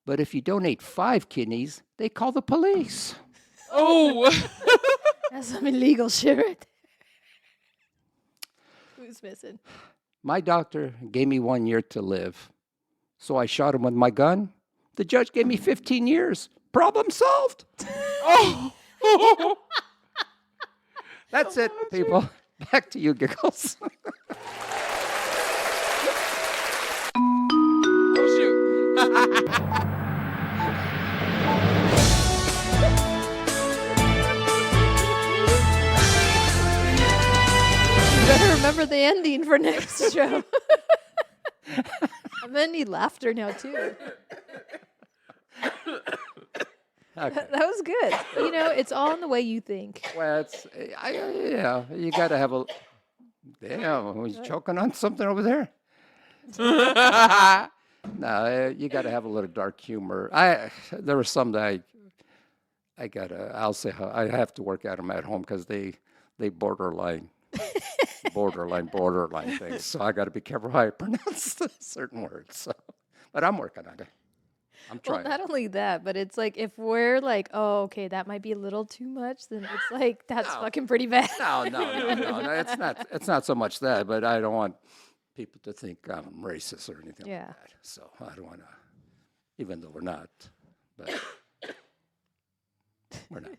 Speaker 2: But if you donate 5 kidneys, they call the police.
Speaker 3: Oh.
Speaker 1: That's some illegal shit right there. Who's missing?
Speaker 2: My doctor gave me 1 year to live. So I shot him with my gun. The judge gave me 15 years. Problem solved.
Speaker 3: Oh.
Speaker 2: That's it, people. Back to you, Giggles.
Speaker 3: Oh, shoot.
Speaker 1: You better remember the ending for next show. I'm gonna need laughter now too.
Speaker 2: Okay.
Speaker 1: That was good. It's all in the way you think.
Speaker 2: Well, you got to have a. Damn, was you choking on something over there? No, you got to have a little dark humor. There were some that I'll say I have to work at them at home because they borderline things. So I got to be careful how I pronounce certain words. So, but I'm working on it. I'm
Speaker 1: Well,
Speaker 2: trying.
Speaker 1: not only that, but it's like if we're like, oh, okay, that might be a little too much, then it's like that's
Speaker 2: No.
Speaker 1: fucking pretty bad.
Speaker 2: No. It's not. It's not so much that, but I don't want people to think I'm racist or anything
Speaker 1: Yeah.
Speaker 2: like that. So I don't want to, even though we're not. But we're not.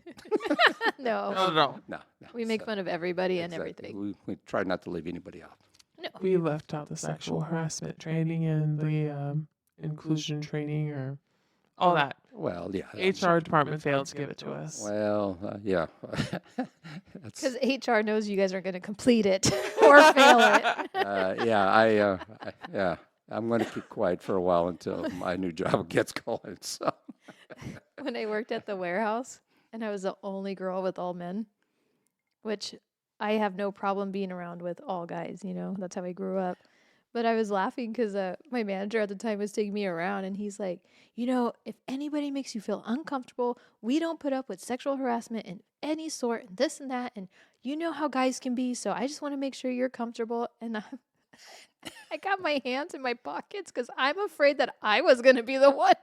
Speaker 1: No,
Speaker 3: No.
Speaker 2: No.
Speaker 1: we make fun of everybody and
Speaker 2: Exactly.
Speaker 1: everything.
Speaker 2: We try not to leave anybody out.
Speaker 1: No.
Speaker 3: We left out the sexual harassment training and the inclusion training or all that.
Speaker 2: Well, yeah.
Speaker 3: HR department failed to give it to us.
Speaker 2: Well, yeah. That's,
Speaker 1: Because HR knows you guys are going to complete it or fail it.
Speaker 2: yeah. I'm going to keep quiet for a while until my new job gets going. So.
Speaker 1: When I worked at the warehouse and I was the only girl with all men, which I have no problem being around with all guys, that's how I grew up. But I was laughing because my manager at the time was taking me around and he's like, if anybody makes you feel uncomfortable, we don't put up with sexual harassment in any sort and this and that. And you know how guys can be. So I just want to make sure you're comfortable. And I got my hands in my pockets because I'm afraid that I was going to be the one.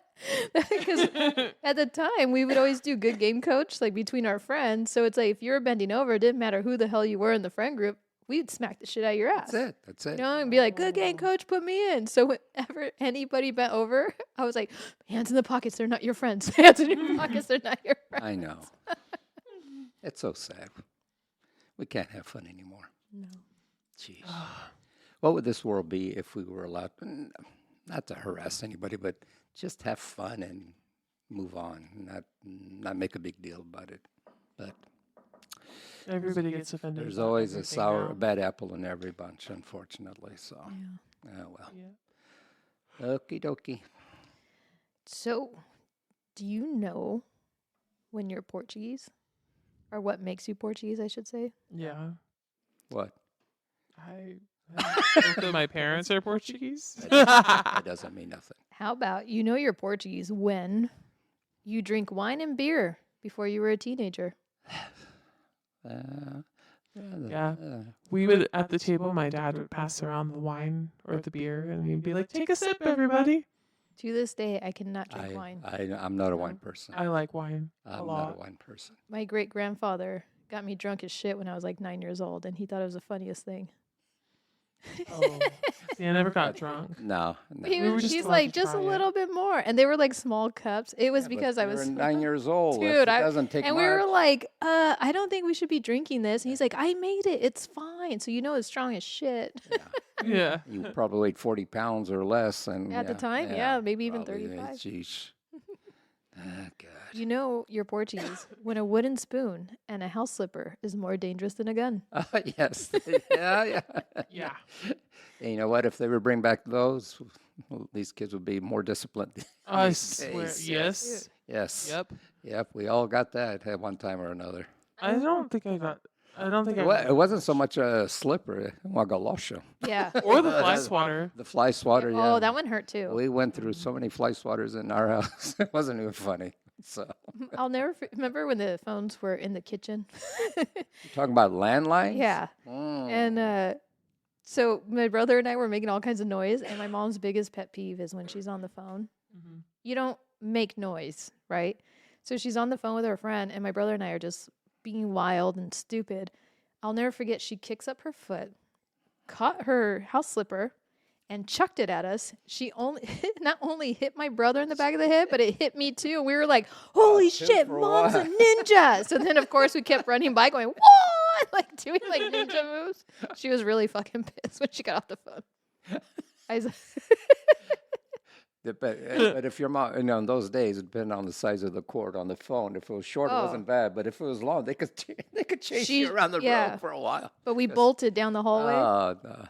Speaker 1: Because at the time, we would always do good game coach, like between our friends. So it's like if you were bending over, it didn't matter who the hell you were in the friend group. We'd smack the shit out of your ass.
Speaker 2: That's it.
Speaker 1: And be like, good game coach, put me in. So whenever anybody bent over, I was like, hands in the pockets, they're not your friends. Hands in your pockets, they're not your friends.
Speaker 2: I know. It's so sad. We can't have fun anymore.
Speaker 1: No.
Speaker 2: Jeez. What would this world be if we were allowed, not to harass anybody, but just have fun and move on, not make a big deal about it. But
Speaker 3: Everybody gets offended.
Speaker 2: there's
Speaker 3: about
Speaker 2: always
Speaker 3: everything now.
Speaker 2: bad apple in every bunch, unfortunately. So,
Speaker 1: Yeah.
Speaker 2: oh well.
Speaker 3: Yeah.
Speaker 2: Okie dokie.
Speaker 1: So, do you know when you're Portuguese? Or what makes you Portuguese, I should say?
Speaker 3: Yeah.
Speaker 2: What?
Speaker 3: Both of my parents are Portuguese.
Speaker 2: That doesn't mean nothing.
Speaker 1: How about you're Portuguese when you drink wine and beer before you were a teenager?
Speaker 3: Yeah. We would, at the table, my dad would pass around the wine or the beer, and he'd be like, take a sip, everybody.
Speaker 1: To this day, I cannot drink wine.
Speaker 2: I'm not a wine person.
Speaker 3: I like wine a
Speaker 2: I'm
Speaker 3: lot.
Speaker 2: not a wine person.
Speaker 1: My great-grandfather got me drunk as shit when I was like 9 years old, and he thought it was the funniest thing.
Speaker 3: Oh. See, I never got drunk.
Speaker 2: No.
Speaker 1: He's like, just a little bit more. And they were like small cups. It was because I was
Speaker 2: 9 years old.
Speaker 1: Dude,
Speaker 2: it doesn't take
Speaker 1: and
Speaker 2: much.
Speaker 1: we were like, I don't think we should be drinking this. And he's like, I made it. It's fine. So it's strong as shit.
Speaker 3: Yeah.
Speaker 2: You probably weighed 40 pounds or less. And
Speaker 1: At the time, maybe even
Speaker 2: probably,
Speaker 1: 35.
Speaker 2: Jeez. God.
Speaker 1: You're Portuguese when a wooden spoon and a house slipper is more dangerous than a gun.
Speaker 2: Yes. Yeah.
Speaker 3: Yeah.
Speaker 2: And you know what? If they would bring back those, these kids would be more disciplined.
Speaker 3: I
Speaker 2: these
Speaker 3: swear.
Speaker 2: days.
Speaker 3: Yes.
Speaker 2: Yes.
Speaker 3: Yep.
Speaker 2: We all got that at one time or another.
Speaker 3: I don't think I got.
Speaker 2: It wasn't so much a slipper, uma galocha.
Speaker 1: Yeah.
Speaker 3: Or the fly swatter.
Speaker 2: The fly swatter, yeah.
Speaker 1: Oh, that one hurt too.
Speaker 2: We went through so many fly swatters in our house. It wasn't even funny. So
Speaker 1: I'll never remember when the phones were in the kitchen.
Speaker 2: you're talking about landlines?
Speaker 1: Yeah.
Speaker 2: Mm.
Speaker 1: And so my brother and I were making all kinds of noise, and my mom's biggest pet peeve is when she's on the phone.
Speaker 3: Mm-hmm.
Speaker 1: You don't make noise, right? So she's on the phone with her friend, and my brother and I are just being wild and stupid. I'll never forget, she kicks up her foot, caught her house slipper, and chucked it at us. She not only hit my brother in the back of the head, but it hit me too. And we were like, holy shit,
Speaker 2: for
Speaker 1: mom's a
Speaker 2: what?
Speaker 1: ninja. So then, of course, we kept running by going, what? Like doing like ninja moves. She was really fucking pissed when she got off the phone.
Speaker 2: But if your mom, in those days, it depended on the size of the cord on the phone. If it was short, it wasn't bad. But if it was long, they could chase you around the road for a while.
Speaker 1: But we bolted down the hallway.
Speaker 2: Oh, no.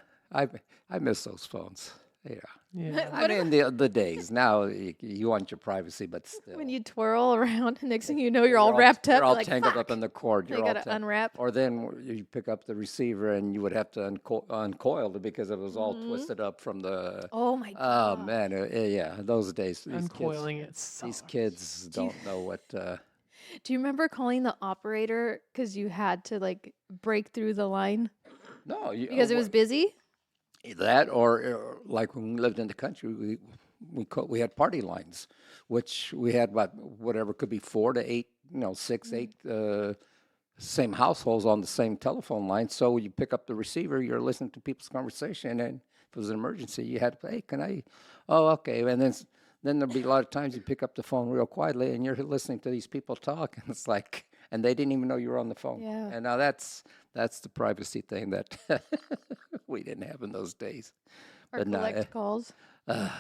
Speaker 2: I miss those phones. Yeah.
Speaker 3: Yeah.
Speaker 2: I mean, the days. Now, you want your privacy, but still.
Speaker 1: When you twirl around, next thing you know, you're all wrapped up.
Speaker 2: You're all
Speaker 1: like,
Speaker 2: tangled
Speaker 1: fuck.
Speaker 2: up in the cord.
Speaker 1: You
Speaker 2: You're all
Speaker 1: got to unwrap.
Speaker 2: Or then you pick up the receiver and you would have to uncoil it because it was all twisted up from the.
Speaker 1: Oh, my
Speaker 2: Oh,
Speaker 1: God.
Speaker 2: man. Yeah, those days.
Speaker 3: Uncoiling it.
Speaker 2: These kids don't know what.
Speaker 1: Do you remember calling the operator because you had to, like, break through the line?
Speaker 2: No.
Speaker 1: Because it was busy?
Speaker 2: That or like when we lived in the country, we had party lines, which we had about whatever could be 4 to 8, 6, 8 same households on the same telephone line. So you pick up the receiver, you're listening to people's conversation, and if it was an emergency, you had to, hey, can I? Oh, okay. And then there'd be a lot of times you pick up the phone real quietly, and you're listening to these people talk, and it's like, and they didn't even know you were on the phone.
Speaker 1: Yeah.
Speaker 2: And now that's the privacy thing that we didn't have in those days.
Speaker 1: Or
Speaker 2: But no,
Speaker 1: collect calls?
Speaker 2: Oh,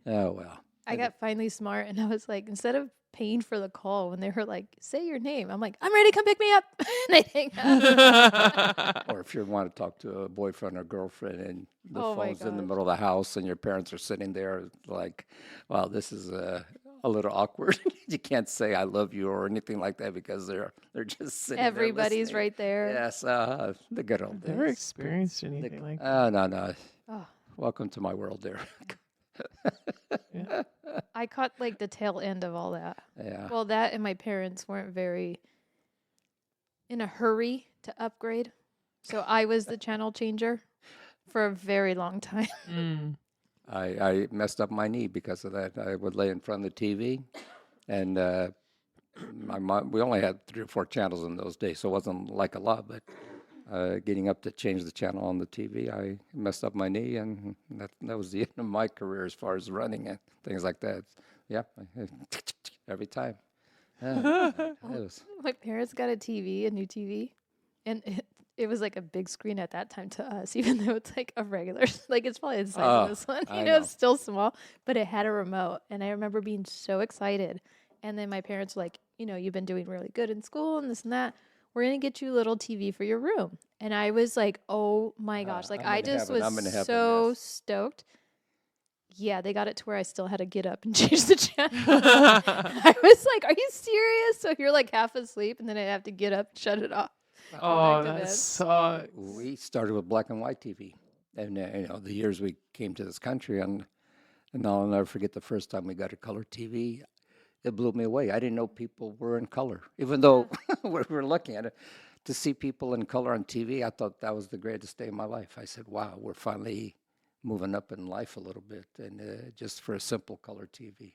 Speaker 2: well.
Speaker 1: I got finally smart, and I was like, instead of paying for the call when they were like, say your name, I'm like, I'm ready, come pick me up. And they hang up.
Speaker 2: Or if you want to talk to a boyfriend or girlfriend and the
Speaker 1: Oh my
Speaker 2: phone's in the
Speaker 1: gosh.
Speaker 2: middle of the house and your parents are sitting there, like, wow, this is a little awkward. You can't say I love you or anything like that because they're just sitting
Speaker 1: Everybody's
Speaker 2: there listening.
Speaker 1: right there.
Speaker 2: Yes, the good old
Speaker 3: I've never
Speaker 2: days.
Speaker 3: experienced anything like that.
Speaker 2: No.
Speaker 1: Oh,
Speaker 2: Welcome to my world there.
Speaker 3: Yeah.
Speaker 1: I caught like the tail end of all that.
Speaker 2: Yeah.
Speaker 1: Well, that and my parents weren't very in a hurry to upgrade. So I was the channel changer for a very long time.
Speaker 3: Mm.
Speaker 2: I messed up my knee because of that. I would lay in front of the TV, and my mom. We only had 3 or 4 channels in those days, so it wasn't like a lot. But getting up to change the channel on the TV, I messed up my knee, and that was the end of my career as far as running and things like that. Yeah, every time. Yeah, it was.
Speaker 1: My parents got a new TV, and it was like a big screen at that time to us, even though it's like a regular, like it's probably the size of this one.
Speaker 2: I
Speaker 1: You know, it's still small, but it had a remote, and I remember being so excited. And then my parents were like, you know, you've been doing really good in school and this and that. We're gonna get you a little TV for your room. And I was like, oh my gosh, like
Speaker 2: I'm
Speaker 1: I
Speaker 2: in
Speaker 1: just
Speaker 2: heaven.
Speaker 1: was
Speaker 2: I'm in heaven,
Speaker 1: so
Speaker 2: yes.
Speaker 1: stoked. Yeah, they got it to where I still had to get up and change the channel. I was like, are you serious? So you're like half asleep, and then I have to get up and shut it off.
Speaker 3: Oh,
Speaker 1: back to
Speaker 3: that
Speaker 1: bed.
Speaker 3: sucks.
Speaker 2: We started with black and white TV, and the years we came to this country, and I'll never forget the first time we got a color TV. It blew me away. I didn't know people were in color, even though we were looking at it. To see people in color on TV, I thought that was the greatest day of my life. I said, "Wow, we're finally moving up in life a little bit," and just for a simple color TV.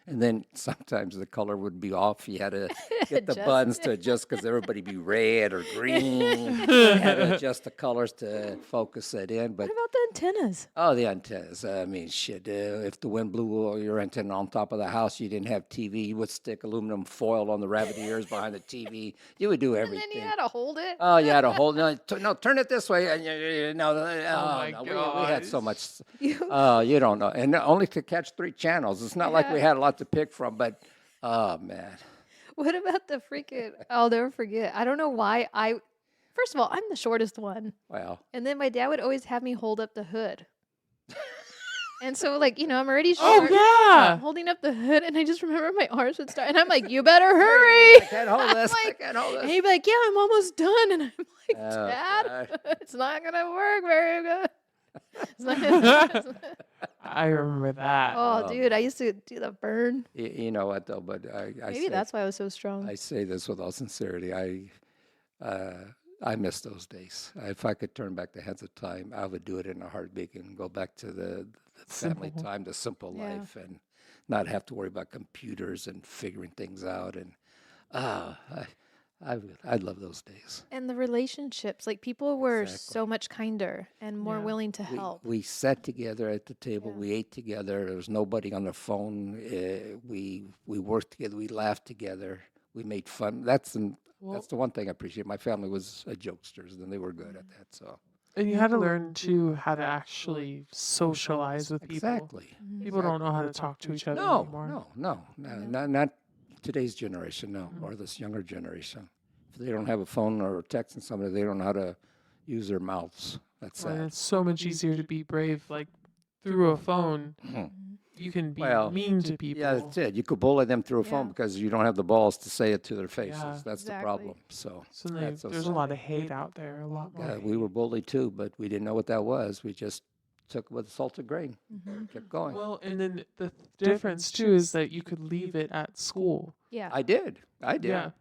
Speaker 2: And then sometimes the color would be off. You had to get the
Speaker 1: Adjust
Speaker 2: buttons to adjust because everybody be red or green. You had to adjust the colors to focus it in. But
Speaker 1: What about the antennas?
Speaker 2: oh, the antennas. I mean, shit. If the wind blew your antenna on top of the house, you didn't have TV. You would stick aluminum foil on the rabbit ears behind the TV. You would do
Speaker 1: And
Speaker 2: everything.
Speaker 1: then you had to hold it.
Speaker 2: Oh, you had to hold. No, turn it this way.
Speaker 3: my
Speaker 2: no. We had so much.
Speaker 1: You-
Speaker 2: You don't know, and only to catch 3 channels. It's not like we
Speaker 1: Yeah.
Speaker 2: had a lot to pick from, but oh man.
Speaker 1: What about the freaking? I'll never forget. I don't know why First of all, I'm the shortest one,
Speaker 2: Well,
Speaker 1: and then my dad would always have me hold up the hood. And so, like, you know, I'm already
Speaker 3: Oh,
Speaker 1: short.
Speaker 3: yeah.
Speaker 1: I'm holding up the hood, and I just remember my arms would start, and I'm like, "You better hurry!"
Speaker 2: I can't hold this. I
Speaker 1: Like,
Speaker 2: can't hold
Speaker 1: and
Speaker 2: this.
Speaker 1: he'd be like, "Yeah, I'm almost done," and I'm like,
Speaker 2: Oh,
Speaker 1: "Dad, it's not gonna work very good." It's not-
Speaker 3: I remember that.
Speaker 1: oh, dude, I used to do the burn.
Speaker 2: You know what though? But I
Speaker 1: Maybe
Speaker 2: say,
Speaker 1: that's why I was so strong.
Speaker 2: I say this with all sincerity. I miss those days. If I could turn back the hands of time, I would do it in a heartbeat and go back to the family
Speaker 3: Simple.
Speaker 2: time, the simple
Speaker 1: Yeah.
Speaker 2: life, and not have to worry about computers and figuring things out. And I love those days.
Speaker 1: And the relationships, like people were
Speaker 2: Exactly.
Speaker 1: so much kinder and more
Speaker 3: Yeah.
Speaker 1: willing to help.
Speaker 2: We sat together at the table.
Speaker 1: Yeah.
Speaker 2: We ate together. There was nobody on the phone. We worked together. We laughed together. We made fun. That's the one thing I appreciate. My family was jokesters, and they were good at that. So
Speaker 3: And you had to learn too how to actually socialize with people.
Speaker 2: exactly.
Speaker 3: People don't know how to talk to each other
Speaker 2: No,
Speaker 3: anymore.
Speaker 2: no, not today's generation. No, or this younger generation. If they don't have a phone or texting somebody, they don't know how to use their mouths. That's
Speaker 3: And
Speaker 2: sad.
Speaker 3: it's so much easier to be brave, like through a phone. You can be
Speaker 2: Well,
Speaker 3: mean to people.
Speaker 2: Yeah, that's it. You could bully them through a phone
Speaker 1: Yeah.
Speaker 2: because you don't have the balls to say it to their faces.
Speaker 3: Yeah.
Speaker 2: That's the
Speaker 1: Exactly.
Speaker 2: problem. So
Speaker 3: So
Speaker 2: that's so
Speaker 3: there's
Speaker 2: sad.
Speaker 3: a lot of hate out there, a lot more.
Speaker 2: We were bullied too, but we didn't know what that was. We just took it with a salted grain, kept going.
Speaker 3: Well, and then the difference too is that you could leave it at school.
Speaker 1: Yeah,
Speaker 2: I did.
Speaker 3: Yeah.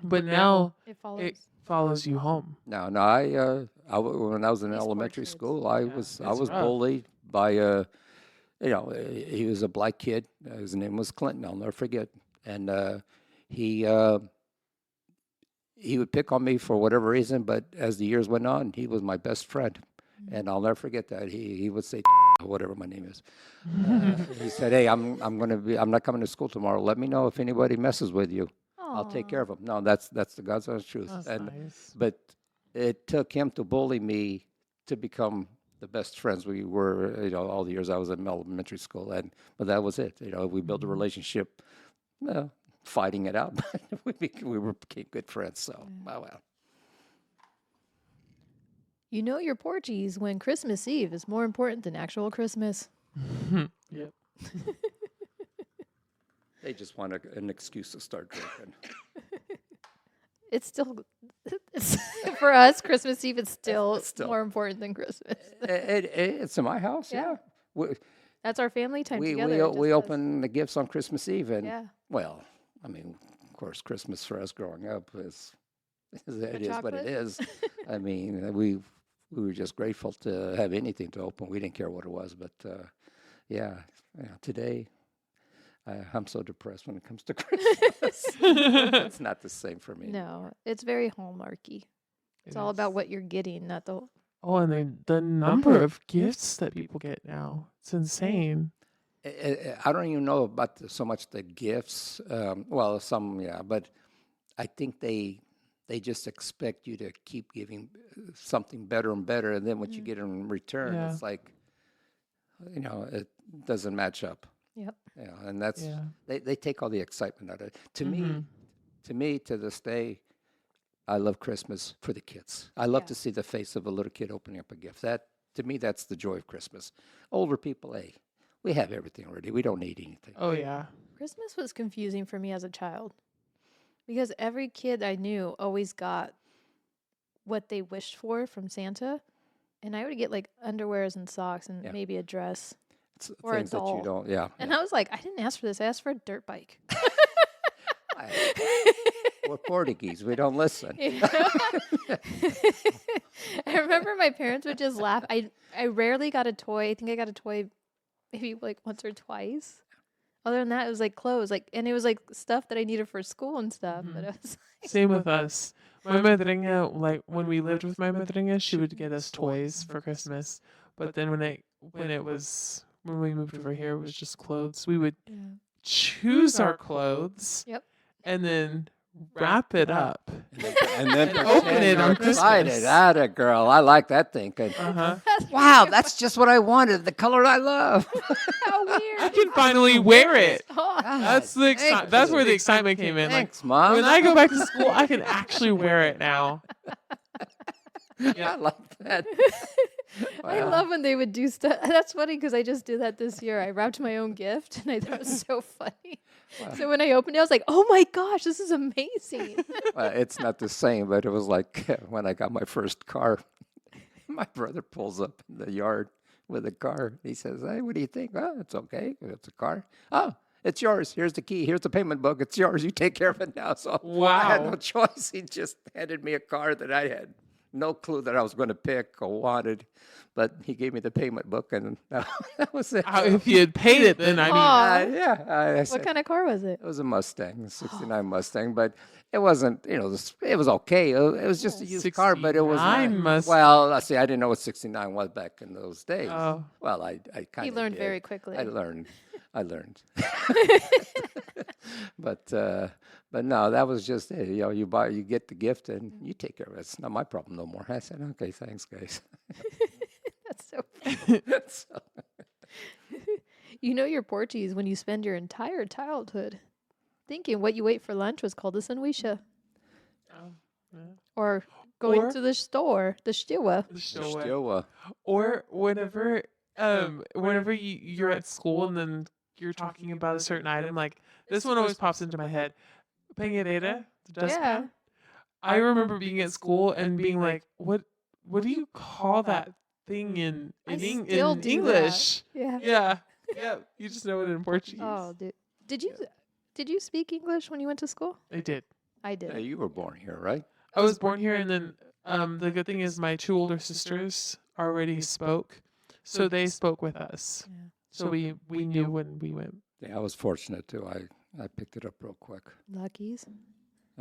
Speaker 3: But now
Speaker 1: it follows.
Speaker 3: it follows you home.
Speaker 2: No, when I was in
Speaker 1: These poor
Speaker 2: elementary
Speaker 1: kids.
Speaker 2: school, I
Speaker 3: Yeah,
Speaker 2: was
Speaker 3: it's rough.
Speaker 2: bullied by he was a black kid. His name was Clinton. I'll never forget. And he would pick on me for whatever reason, but as the years went on, he was my best friend. And I'll never forget that. He would say whatever my name is. He said, "Hey, I'm not coming to school tomorrow. Let me know if anybody messes with you. I'll take care of them." No, that's the God's honest truth.
Speaker 3: That's
Speaker 2: And
Speaker 3: nice.
Speaker 2: but it took him to bully me to become the best friends we were, all the years I was in elementary school. But that was it. We built a relationship, fighting it out. But became good friends. So, well.
Speaker 1: You know your Portuguese when Christmas Eve is more important than actual Christmas.
Speaker 3: Yep.
Speaker 2: They just want an excuse to start drinking.
Speaker 1: It's still, for us, Christmas Eve is still
Speaker 2: Still.
Speaker 1: more important than Christmas.
Speaker 2: It's in my house,
Speaker 1: Yeah.
Speaker 2: We,
Speaker 1: That's our family time
Speaker 2: we,
Speaker 1: together.
Speaker 2: we,
Speaker 1: It just
Speaker 2: we
Speaker 1: is.
Speaker 2: open the gifts on Christmas Eve. And,
Speaker 1: Yeah.
Speaker 2: well, I mean, of course, Christmas for us growing up is what
Speaker 1: chocolate?
Speaker 2: it is. I mean, we were just grateful to have anything to open. We didn't care what it was. But, today, I'm so depressed when it comes to Christmas. It's not the same for me.
Speaker 1: No, it's very hallmarky. It's all about what you're getting, not the.
Speaker 3: Oh, and the number of gifts that people get now. It's insane.
Speaker 2: I don't even know about so much the gifts. Well, some, yeah, but I think they just expect you to keep giving something better and better, and then what you get in return, it's like, it doesn't match up.
Speaker 1: Yep.
Speaker 2: And that's they take all the excitement out of it. To me, to this day, I love Christmas for the kids. I love to see the face of a little kid opening up a gift. That, to me, that's the joy of Christmas. Older people, hey, we have everything already. We don't need anything.
Speaker 3: Oh, yeah.
Speaker 1: Christmas was confusing for me as a child because every kid I knew always got what they wished for from Santa, and I would get like underwears and socks and maybe a dress.
Speaker 2: It's
Speaker 1: or a
Speaker 2: things that
Speaker 1: doll.
Speaker 2: you don't,
Speaker 1: And I was like, I didn't ask for this. I asked for a dirt bike.
Speaker 2: We're Portuguese. We don't listen.
Speaker 1: You know? I remember my parents would just laugh. I rarely got a toy. I think I got a toy maybe like once or twice. Other than that, it was like clothes, and it was like stuff that I needed for school and stuff. But it was like,
Speaker 3: Same with us. My madrinha, like when we lived with my madrinha, she would get us toys for Christmas. But then when we moved over here, it was just clothes. We would choose our clothes.
Speaker 1: Yep.
Speaker 3: And then wrap it up.
Speaker 2: And then
Speaker 3: open it on
Speaker 2: excited.
Speaker 3: Christmas.
Speaker 2: Atta girl. I like that thing. Wow, that's just what I wanted. The color I love.
Speaker 1: how weird.
Speaker 3: I can finally wear it.
Speaker 1: Oh,
Speaker 3: That's the that's where the excitement came in.
Speaker 2: Thanks, Mom.
Speaker 3: When I go back to school, I can actually wear it now.
Speaker 2: I like that.
Speaker 1: I love when they would do stuff. That's funny because I just did that this year. I wrapped my own gift, and I thought it was so funny. So when I opened it, I was like, "Oh my gosh, this is amazing!"
Speaker 2: Well, it's not the same, but it was like when I got my first car. My brother pulls up in the yard with a car. He says, "Hey, what do you think?" "Oh, it's okay. It's a car." "Oh, it's yours. Here's the key. Here's the payment book. It's yours. You take care of it now." So I had no choice. He just handed me a car that I had no clue that I was going to pick or wanted, but he gave me the payment book, and that was it.
Speaker 3: If you had paid it, then I mean,
Speaker 2: I
Speaker 1: What
Speaker 2: said,
Speaker 1: kind of car was it?
Speaker 2: it was a Mustang, a 69 Mustang, but it wasn't, it was okay. It was just a used car, but it was
Speaker 3: 69 Mustang.
Speaker 2: Well, I see, I didn't know what 69 was back in those days.
Speaker 3: Oh.
Speaker 2: Well, I kind
Speaker 1: He
Speaker 2: of
Speaker 1: learned very quickly.
Speaker 2: I learned. But no, that was just it. You get the gift and you take care of it. It's not my problem no more. I said, okay, thanks, guys.
Speaker 1: That's so funny. You know you're Portuguese when you spend your entire childhood thinking what you ate for lunch was called a sanduíche. Or going to the store, the stewa.
Speaker 3: Or whenever you're at school and then you're talking about a certain item, like this one always pops into my head. Panheirera, the dustpan. I remember being at school and being like, what do you call that thing in English?
Speaker 1: Yeah.
Speaker 3: Yeah. You just know it in Portuguese.
Speaker 1: Oh, dude. Did you speak English when you went to school?
Speaker 3: I did.
Speaker 1: I did.
Speaker 2: Yeah, you were born here, right?
Speaker 3: I was born here, and then the good thing is my two older sisters already spoke, so they spoke with us.
Speaker 1: Yeah.
Speaker 3: So we knew when we went.
Speaker 2: Yeah, I was fortunate too. I picked it up real quick.
Speaker 1: Luckies.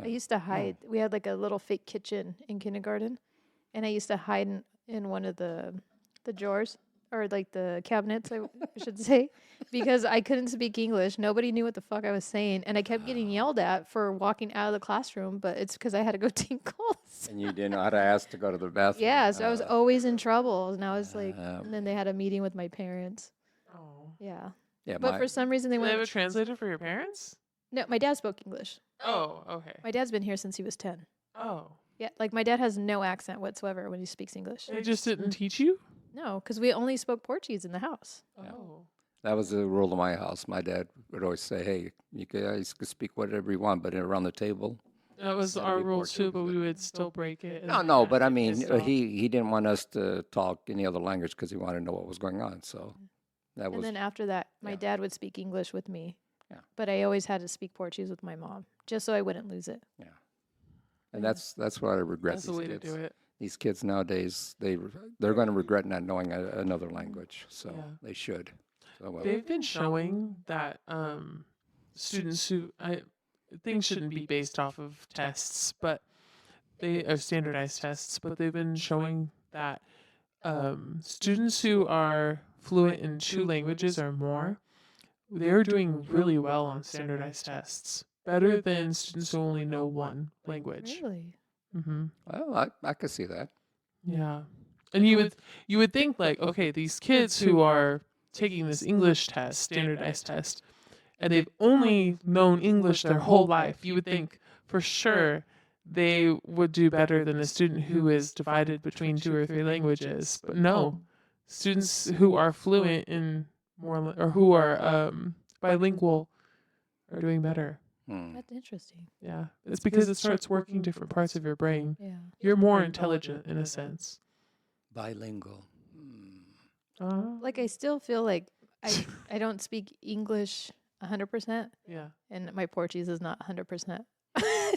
Speaker 1: I used to hide. We had like a little fake kitchen in kindergarten, and I used to hide in one of the drawers or like the cabinets, I should say, because I couldn't speak English. Nobody knew what the fuck I was saying, and I kept getting yelled at for walking out of the classroom. But it's because I had to go tinkles.
Speaker 2: And you didn't know how to ask to go to the bathroom.
Speaker 1: Yeah, so I was always in trouble, and I was like,
Speaker 2: Um,
Speaker 1: and then they had a meeting with my parents.
Speaker 3: Oh.
Speaker 1: Yeah,
Speaker 2: yeah,
Speaker 1: but for some reason they
Speaker 3: Do they have a
Speaker 1: went.
Speaker 3: translator for your parents?
Speaker 1: No, my dad spoke English.
Speaker 3: Oh, okay.
Speaker 1: My dad's been here since he was 10.
Speaker 3: Oh.
Speaker 1: Yeah, like my dad has no accent whatsoever when he speaks English.
Speaker 3: They just didn't teach you?
Speaker 1: No, because we only spoke Portuguese in the house.
Speaker 3: Oh.
Speaker 2: that was the rule of my house. My dad would always say, "Hey, you guys can speak whatever you want, but around the table."
Speaker 3: That was
Speaker 2: Gotta
Speaker 3: our
Speaker 2: be
Speaker 3: rules too,
Speaker 2: Portuguese.
Speaker 3: but we would still break it.
Speaker 2: No,
Speaker 3: and
Speaker 2: no,
Speaker 3: then
Speaker 2: but I
Speaker 3: get
Speaker 2: mean,
Speaker 3: pissed off.
Speaker 2: he didn't want us to talk any other language because he wanted to know what was going on. So that
Speaker 1: And
Speaker 2: was
Speaker 1: then after that, my
Speaker 2: yeah.
Speaker 1: dad would speak English with me.
Speaker 2: Yeah.
Speaker 1: But I always had to speak Portuguese with my mom, just so I wouldn't lose it.
Speaker 2: and that's what I regret.
Speaker 3: That's the
Speaker 2: these
Speaker 3: way
Speaker 2: kids.
Speaker 3: to do it.
Speaker 2: These kids nowadays, they're going to regret not knowing another language. So
Speaker 3: Yeah.
Speaker 2: they should. So, well,
Speaker 3: They've been showing that students who things shouldn't be based off of tests, but they are standardized tests. But they've been showing that students who are fluent in 2 languages or more, they're doing really well on standardized tests, better than students who only know 1 language.
Speaker 1: Really?
Speaker 3: Mm-hmm.
Speaker 2: well, I could see that.
Speaker 3: Yeah. And you would think like, okay, these kids who are taking this English test, standardized test, and they've only known English their whole life, you would think for sure they would do better than a student who is divided between 2 or 3 languages. But no, students who are fluent in more or who are bilingual are doing better.
Speaker 1: That's interesting.
Speaker 3: Yeah. It's because it starts working different parts of your brain.
Speaker 1: Yeah.
Speaker 3: You're more intelligent in a sense.
Speaker 2: Bilingual.
Speaker 1: Like I still feel like I don't speak English 100%,
Speaker 3: Yeah.
Speaker 1: and my Portuguese is not 100%.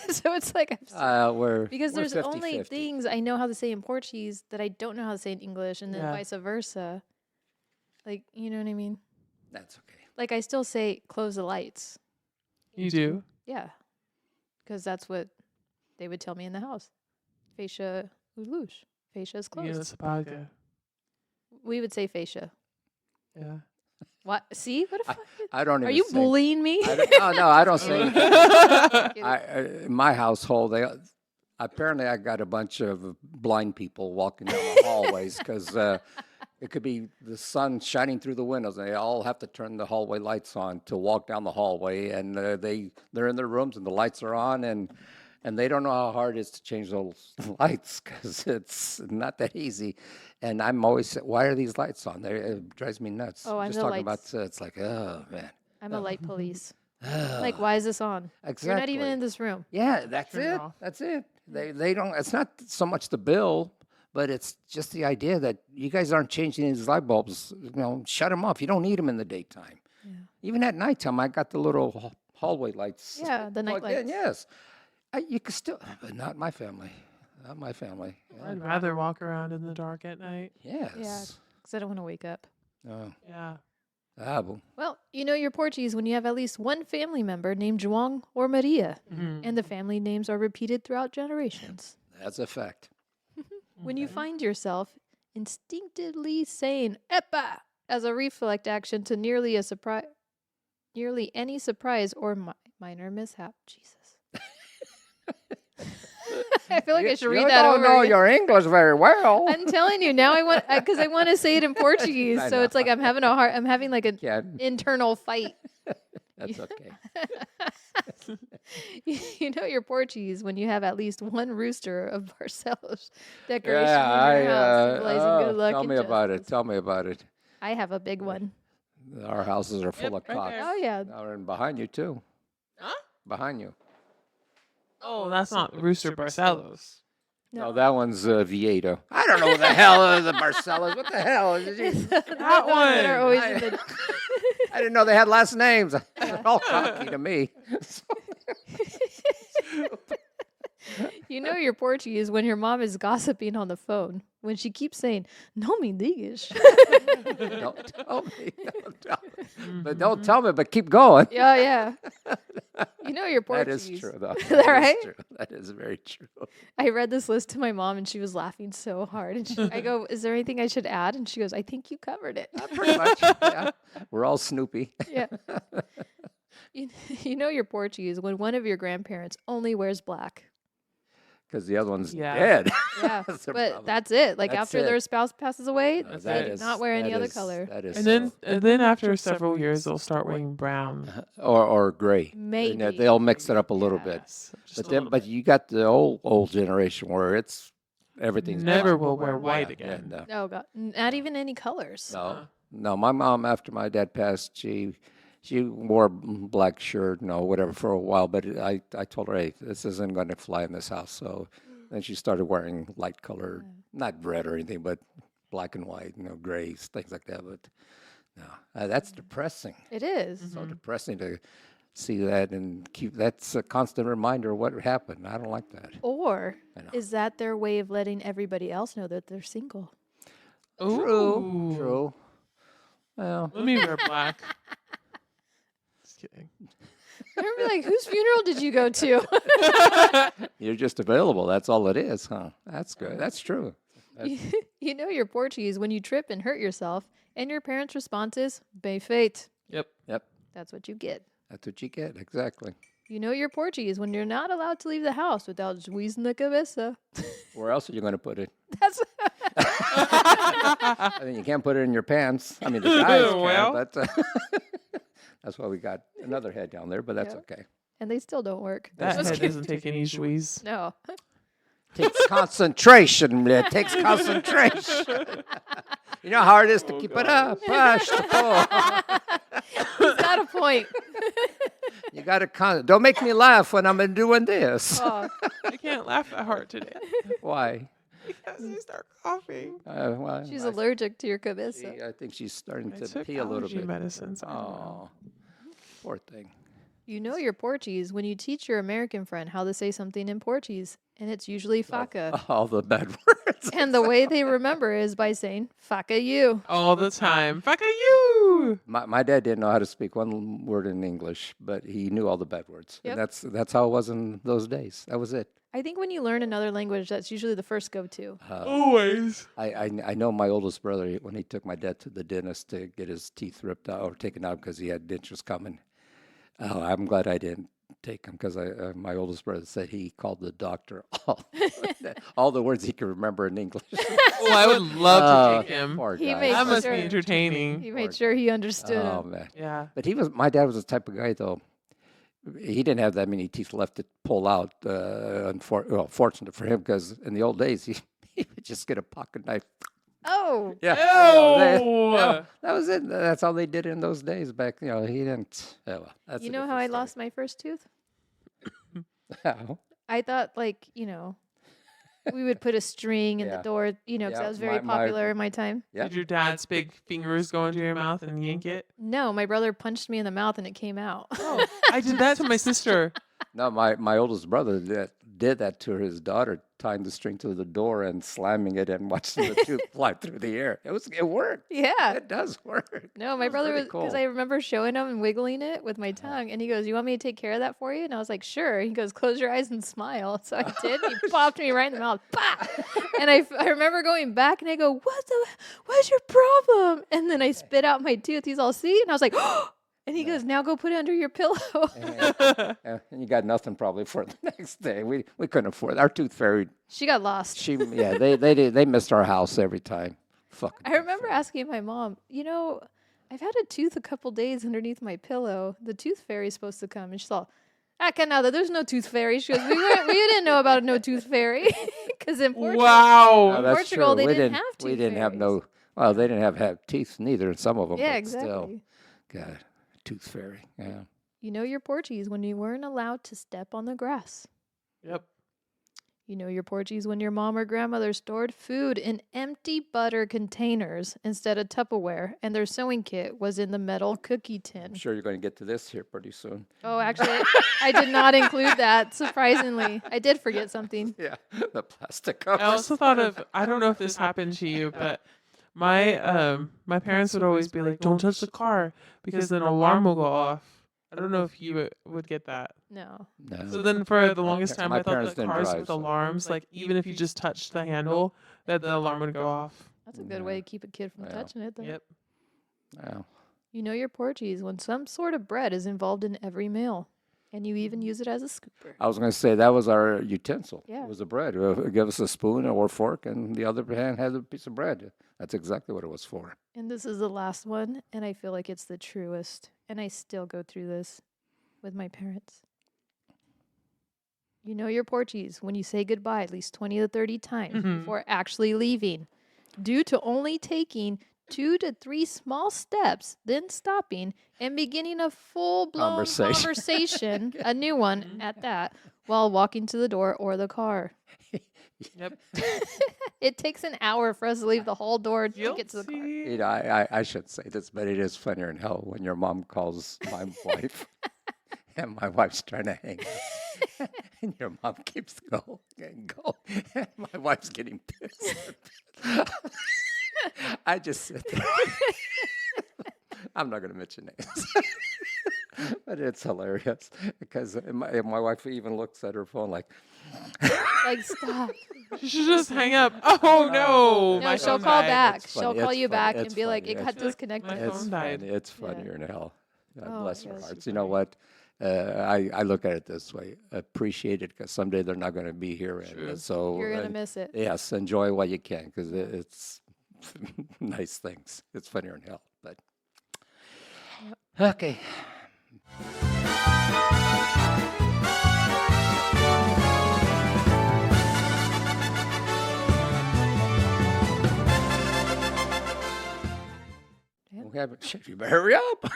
Speaker 1: So it's like I'm still, because
Speaker 2: we're
Speaker 1: there's only
Speaker 2: 50-50.
Speaker 1: things I know how to say in Portuguese that I don't know how to say in English, and then
Speaker 3: Yeah.
Speaker 1: vice versa. Like, you know what I mean?
Speaker 2: That's okay.
Speaker 1: Like I still say close the lights.
Speaker 3: You do?
Speaker 1: Yeah. Because that's what they would tell me in the house. Fascia luz. Fascia is
Speaker 3: Yeah,
Speaker 1: closed.
Speaker 3: that's a podcast.
Speaker 1: We would say fascia.
Speaker 3: Yeah.
Speaker 1: What? See? What a fuck?
Speaker 2: I don't even
Speaker 1: Are you
Speaker 2: say-
Speaker 1: bullying me?
Speaker 2: No, I don't say
Speaker 1: Kidding.
Speaker 2: in my household, apparently I got a bunch of blind people walking down the hallways because it could be the sun shining through the windows, and they all have to turn the hallway lights on to walk down the hallway, and they're in their rooms and the lights are on, and they don't know how hard it is to change those lights because it's not that easy. And I'm always saying, why are these lights on? It drives me nuts.
Speaker 1: Oh, I'm
Speaker 2: Just
Speaker 1: the
Speaker 2: talking
Speaker 1: lights.
Speaker 2: about it's like, oh man.
Speaker 1: I'm a light police.
Speaker 2: Ugh.
Speaker 1: Like, why is this on?
Speaker 2: Exactly.
Speaker 1: You're not even in this room.
Speaker 2: Yeah, that's
Speaker 3: Turn it
Speaker 2: it.
Speaker 3: off.
Speaker 2: That's it. They don't. It's not so much the bill, but it's just the idea that you guys aren't changing these light bulbs. Shut them off. You don't need them in the daytime.
Speaker 1: Yeah.
Speaker 2: Even at nighttime, I got the little hallway lights.
Speaker 1: Yeah, the night
Speaker 2: plugged in,
Speaker 1: lights.
Speaker 2: Yes, you can still, but not my family. Not my family. Yeah.
Speaker 3: I'd rather walk around in the dark at night.
Speaker 2: Yes.
Speaker 1: Yeah. Because I don't want to wake up.
Speaker 2: Oh,
Speaker 3: Yeah.
Speaker 2: well,
Speaker 1: Well, you know you're Portuguese when you have at least one family member named João or Maria,
Speaker 3: Mhm.
Speaker 1: and the family names are repeated throughout generations.
Speaker 2: that's a fact.
Speaker 1: When you find yourself instinctively saying "epa" as a reflect action to nearly any surprise or minor mishap. Jesus. I feel like I should read that
Speaker 2: You
Speaker 1: over.
Speaker 2: don't know
Speaker 1: again.
Speaker 2: your English very well.
Speaker 1: I'm telling you now. I want because I want to say it in Portuguese,
Speaker 2: I
Speaker 1: so
Speaker 2: know.
Speaker 1: it's like I'm having like an
Speaker 2: Yeah,
Speaker 1: internal fight.
Speaker 2: that's okay.
Speaker 1: You know you're Portuguese when you have at least one rooster of Barcelos decoration
Speaker 2: Yeah,
Speaker 1: in your house, symbolizing good luck
Speaker 2: tell
Speaker 1: and
Speaker 2: me about it.
Speaker 1: justice.
Speaker 2: Tell me about it.
Speaker 1: I have a big one.
Speaker 2: Our houses are full
Speaker 3: Yep,
Speaker 2: of
Speaker 3: right
Speaker 2: cocks.
Speaker 3: there.
Speaker 1: Oh yeah.
Speaker 2: And behind you too.
Speaker 3: Huh?
Speaker 2: Behind you.
Speaker 3: Oh, that's not Rooster Barcelos.
Speaker 2: No, that one's Vieto. I don't know what the hell is the Barcelos. What the hell? Is it?
Speaker 1: That
Speaker 3: one.
Speaker 1: Are always
Speaker 2: I-
Speaker 1: in the,
Speaker 2: I didn't know they had last names. They're all cocky to me.
Speaker 1: you know you're Portuguese when your mom is gossiping on the phone when she keeps saying "No me digas."
Speaker 2: Don't tell me. Don't tell me. But don't tell me. But keep going.
Speaker 1: Yeah, yeah. You know you're
Speaker 2: That
Speaker 1: Portuguese.
Speaker 2: is true, though.
Speaker 1: Is that right?
Speaker 2: True. That is very true.
Speaker 1: I read this list to my mom, and she was laughing so hard. And I go, "Is there anything I should add?" And she goes, "I think you covered it."
Speaker 2: Pretty much. Yeah. We're all Snoopy.
Speaker 1: Yeah. You know you're Portuguese when one of your grandparents only wears black.
Speaker 2: Because the other one's
Speaker 3: Yeah.
Speaker 2: dead.
Speaker 1: Yeah,
Speaker 2: That's the
Speaker 1: but
Speaker 2: problem.
Speaker 1: that's it. Like
Speaker 2: That's
Speaker 1: after
Speaker 2: it.
Speaker 1: their spouse passes away,
Speaker 2: No,
Speaker 1: they do not wear any
Speaker 2: that
Speaker 1: other
Speaker 2: is-
Speaker 1: color.
Speaker 2: That is
Speaker 3: And then after several years, they'll start wearing brown.
Speaker 2: or gray.
Speaker 1: Maybe.
Speaker 2: And they'll mix it up a little bit.
Speaker 3: Yes, just
Speaker 2: But
Speaker 3: a
Speaker 2: then,
Speaker 3: little
Speaker 2: but
Speaker 3: bit.
Speaker 2: you got the old generation where it's everything's
Speaker 3: Never
Speaker 2: black.
Speaker 3: will wear white
Speaker 2: Yeah,
Speaker 3: again.
Speaker 2: no.
Speaker 1: Oh God, not even any colors.
Speaker 2: No. My mom, after my dad passed, she wore a black shirt, whatever, for a while. But I told her, hey, this isn't going to fly in this house. So then she started wearing light colored, not red or anything, but black and white, grays, things like that. But no, that's depressing.
Speaker 1: It is.
Speaker 2: So depressing to see that and that's a constant reminder of what happened. I don't like that.
Speaker 1: Or
Speaker 2: I know.
Speaker 1: is that their way of letting everybody else know that they're single?
Speaker 3: Ooh.
Speaker 2: True. Well,
Speaker 3: Let me wear black. Just kidding.
Speaker 1: Remember, like, whose funeral did you go to?
Speaker 2: you're just available. That's all it is, huh? That's good. That's true.
Speaker 1: You know you're Portuguese when you trip and hurt yourself, and your parents' response is "bem feito."
Speaker 3: Yep.
Speaker 2: Yep.
Speaker 1: That's what you get.
Speaker 2: That's what you get. Exactly.
Speaker 1: You know you're Portuguese when you're not allowed to leave the house without juiz na cabeça.
Speaker 2: Where else are you going to put it?
Speaker 1: That's
Speaker 2: I mean, you can't put it in your pants. I mean, the guys
Speaker 3: Well.
Speaker 2: can, but that's why we got another head down there, but that's
Speaker 1: Yep.
Speaker 2: okay.
Speaker 1: and they still don't work.
Speaker 3: That
Speaker 1: Just
Speaker 3: head
Speaker 1: kidding.
Speaker 3: doesn't take any juice.
Speaker 1: No.
Speaker 2: Takes concentration. It takes concentration. You know how hard it is to keep it up. Push to pull.
Speaker 1: He's got a point.
Speaker 2: You got to don't make me laugh when I'm doing this.
Speaker 1: Oh,
Speaker 3: I can't laugh that hard today
Speaker 2: Why?
Speaker 3: because I start coughing.
Speaker 2: Well,
Speaker 1: she's
Speaker 2: I,
Speaker 1: allergic to your cabeça.
Speaker 2: see, I think she's starting
Speaker 3: I
Speaker 2: to
Speaker 3: took
Speaker 2: pee a little
Speaker 3: allergy
Speaker 2: bit.
Speaker 3: medicines. I don't know.
Speaker 2: Oh, poor thing.
Speaker 1: You know you're Portuguese when you teach your American friend how to say something in Portuguese, and it's usually faca.
Speaker 2: All the bad words.
Speaker 1: And the way they remember is by saying "faca you."
Speaker 3: All the time. Fuck you.
Speaker 2: My dad didn't know how to speak one word in English, but he knew all the bad words.
Speaker 1: Yep.
Speaker 2: And that's how it was in those days. That was it.
Speaker 1: I think when you learn another language, that's usually the first go-to.
Speaker 3: Always.
Speaker 2: I know my oldest brother, when he took my dad to the dentist to get his teeth ripped out or taken out because he had dentures coming. I'm glad I didn't take him because my oldest brother said he called the doctor all the words he could remember in English.
Speaker 3: Oh, I would love to take him.
Speaker 2: Poor
Speaker 1: He
Speaker 2: guy.
Speaker 1: made
Speaker 3: That must
Speaker 1: sure-
Speaker 3: be entertaining.
Speaker 1: He made sure he understood
Speaker 2: Oh
Speaker 1: him.
Speaker 2: man.
Speaker 3: Yeah.
Speaker 2: But my dad was the type of guy though. He didn't have that many teeth left to pull out. Fortunate for him, because in the old days he would just get a pocket knife.
Speaker 1: Oh,
Speaker 2: Yeah,
Speaker 3: Ew.
Speaker 2: that was it. That's how they did it in those days back. He didn't. Oh, well, that's
Speaker 1: you
Speaker 2: a
Speaker 1: know how
Speaker 2: different
Speaker 1: I
Speaker 2: story.
Speaker 1: lost my first tooth?
Speaker 2: How?
Speaker 1: I thought, like, we would put a string in
Speaker 2: Yeah.
Speaker 1: the door, because
Speaker 2: Yeah,
Speaker 1: that was very
Speaker 2: my-
Speaker 1: popular in my time.
Speaker 2: Yeah.
Speaker 3: Did your dad's big fingers go into your mouth and yank it?
Speaker 1: No, my brother punched me in the mouth and it came out.
Speaker 3: Oh, I did that to my sister.
Speaker 2: No, my oldest brother did that to his daughter, tying the string to the door and slamming it and watching the tooth fly through the air. It worked.
Speaker 1: Yeah.
Speaker 2: It does work.
Speaker 1: No, my
Speaker 2: That was
Speaker 1: brother
Speaker 2: pretty
Speaker 1: was, because
Speaker 2: cool.
Speaker 1: I remember showing him and wiggling it with my tongue. And he goes, "You want me to take care of that for you?" And I was like, "Sure." He goes, "Close your eyes and smile." So I did. He popped me right in the mouth. Bah! And I remember going back and I go, "What's your problem?" And then I spit out my tooth. He's all, "See?" And I was like, "Oh." And he goes, "Now go put it under your pillow."
Speaker 2: And you got nothing probably for the next day. We couldn't afford it. Our tooth fairy.
Speaker 1: She got lost.
Speaker 2: They missed our house every time. Fucking
Speaker 1: I remember asking my mom, I've had a tooth a couple days underneath my pillow. The tooth fairy's supposed to come. And she's all, nada, there's no tooth fairy. She goes, we didn't know about a no tooth fairy. Because in Portugal,
Speaker 3: Wow.
Speaker 2: Oh, that's
Speaker 1: Portugal,
Speaker 2: true.
Speaker 1: they didn't have
Speaker 2: We
Speaker 1: tooth
Speaker 2: didn't have
Speaker 1: fairies.
Speaker 2: well, they didn't have teeth neither. Some of them.
Speaker 1: yeah,
Speaker 2: but
Speaker 1: exactly.
Speaker 2: Still, God, tooth fairy. Yeah.
Speaker 1: You know you're Portuguese when you weren't allowed to step on the grass.
Speaker 3: Yep.
Speaker 1: You know you're Portuguese when your mom or grandmother stored food in empty butter containers instead of Tupperware, and their sewing kit was in the metal cookie tin.
Speaker 2: I'm sure you're going to get to this here pretty soon.
Speaker 1: Oh, actually, I did not include that, surprisingly. I did forget something.
Speaker 2: Yeah, the plastic covers.
Speaker 3: I also thought of, I don't know if this happened to you, but my parents would always be like, "Don't touch the car because an alarm will go off." I don't know if you would get that.
Speaker 1: No.
Speaker 2: No.
Speaker 3: So then for the longest time,
Speaker 2: My
Speaker 3: I thought
Speaker 2: parents
Speaker 3: that
Speaker 2: didn't
Speaker 3: cars
Speaker 2: drive,
Speaker 3: with
Speaker 2: so-
Speaker 3: alarms, like even if you just touched the handle, that the alarm would go off.
Speaker 1: That's a good way to keep a kid from
Speaker 2: Yeah.
Speaker 1: touching it, though.
Speaker 3: Yep.
Speaker 2: Well,
Speaker 1: You know your Portuguese when some sort of bread is involved in every meal, and you even use it as a scooper.
Speaker 2: I was going to say that was our utensil.
Speaker 1: Yeah.
Speaker 2: It was a bread. Give us a spoon or fork, and the other hand had a piece of bread. That's exactly what it was for.
Speaker 1: And this is the last one, and I feel like it's the truest. And I still go through this with my parents. You know your Portuguese when you say goodbye at least 20 to 30 times
Speaker 3: Mhm.
Speaker 1: before actually leaving, due to only taking 2 to 3 small steps, then stopping and beginning a full-blown conversation, a new one at that, while walking to the door or the car.
Speaker 3: Yep.
Speaker 1: It takes an hour for us to leave the hall door to get to the car.
Speaker 3: Guilty.
Speaker 2: You know, I shouldn't say this, but it is funnier in hell when your mom calls my wife, and my wife's trying to hang up, and your mom keeps going and going, and my wife's getting pissed. I just sit there. I'm not going to mention names. But it's hilarious because my wife even looks at her phone like,
Speaker 1: Like, stop.
Speaker 3: You should just hang up. Oh no!
Speaker 1: No,
Speaker 3: My
Speaker 1: she'll
Speaker 3: phone
Speaker 1: call
Speaker 3: died.
Speaker 1: back.
Speaker 2: It's
Speaker 1: She'll
Speaker 2: funny,
Speaker 1: call
Speaker 2: it's
Speaker 1: you
Speaker 2: funny,
Speaker 1: back
Speaker 2: it's
Speaker 1: and be like,
Speaker 2: funny,
Speaker 1: it got
Speaker 2: it's-
Speaker 1: disconnected.
Speaker 3: My
Speaker 2: it's
Speaker 3: phone died.
Speaker 2: funny, it's
Speaker 1: Yeah.
Speaker 2: funnier in hell. God
Speaker 1: Oh,
Speaker 2: bless
Speaker 1: my
Speaker 2: their
Speaker 1: gosh.
Speaker 2: hearts. You know what? I look at it this way. Appreciate it because someday they're not going to be here.
Speaker 3: True.
Speaker 2: And so
Speaker 1: You're going to miss it.
Speaker 2: yes, enjoy while you can because it's nice things. It's funnier in hell. But okay. We haven't. Shit, you better hurry up.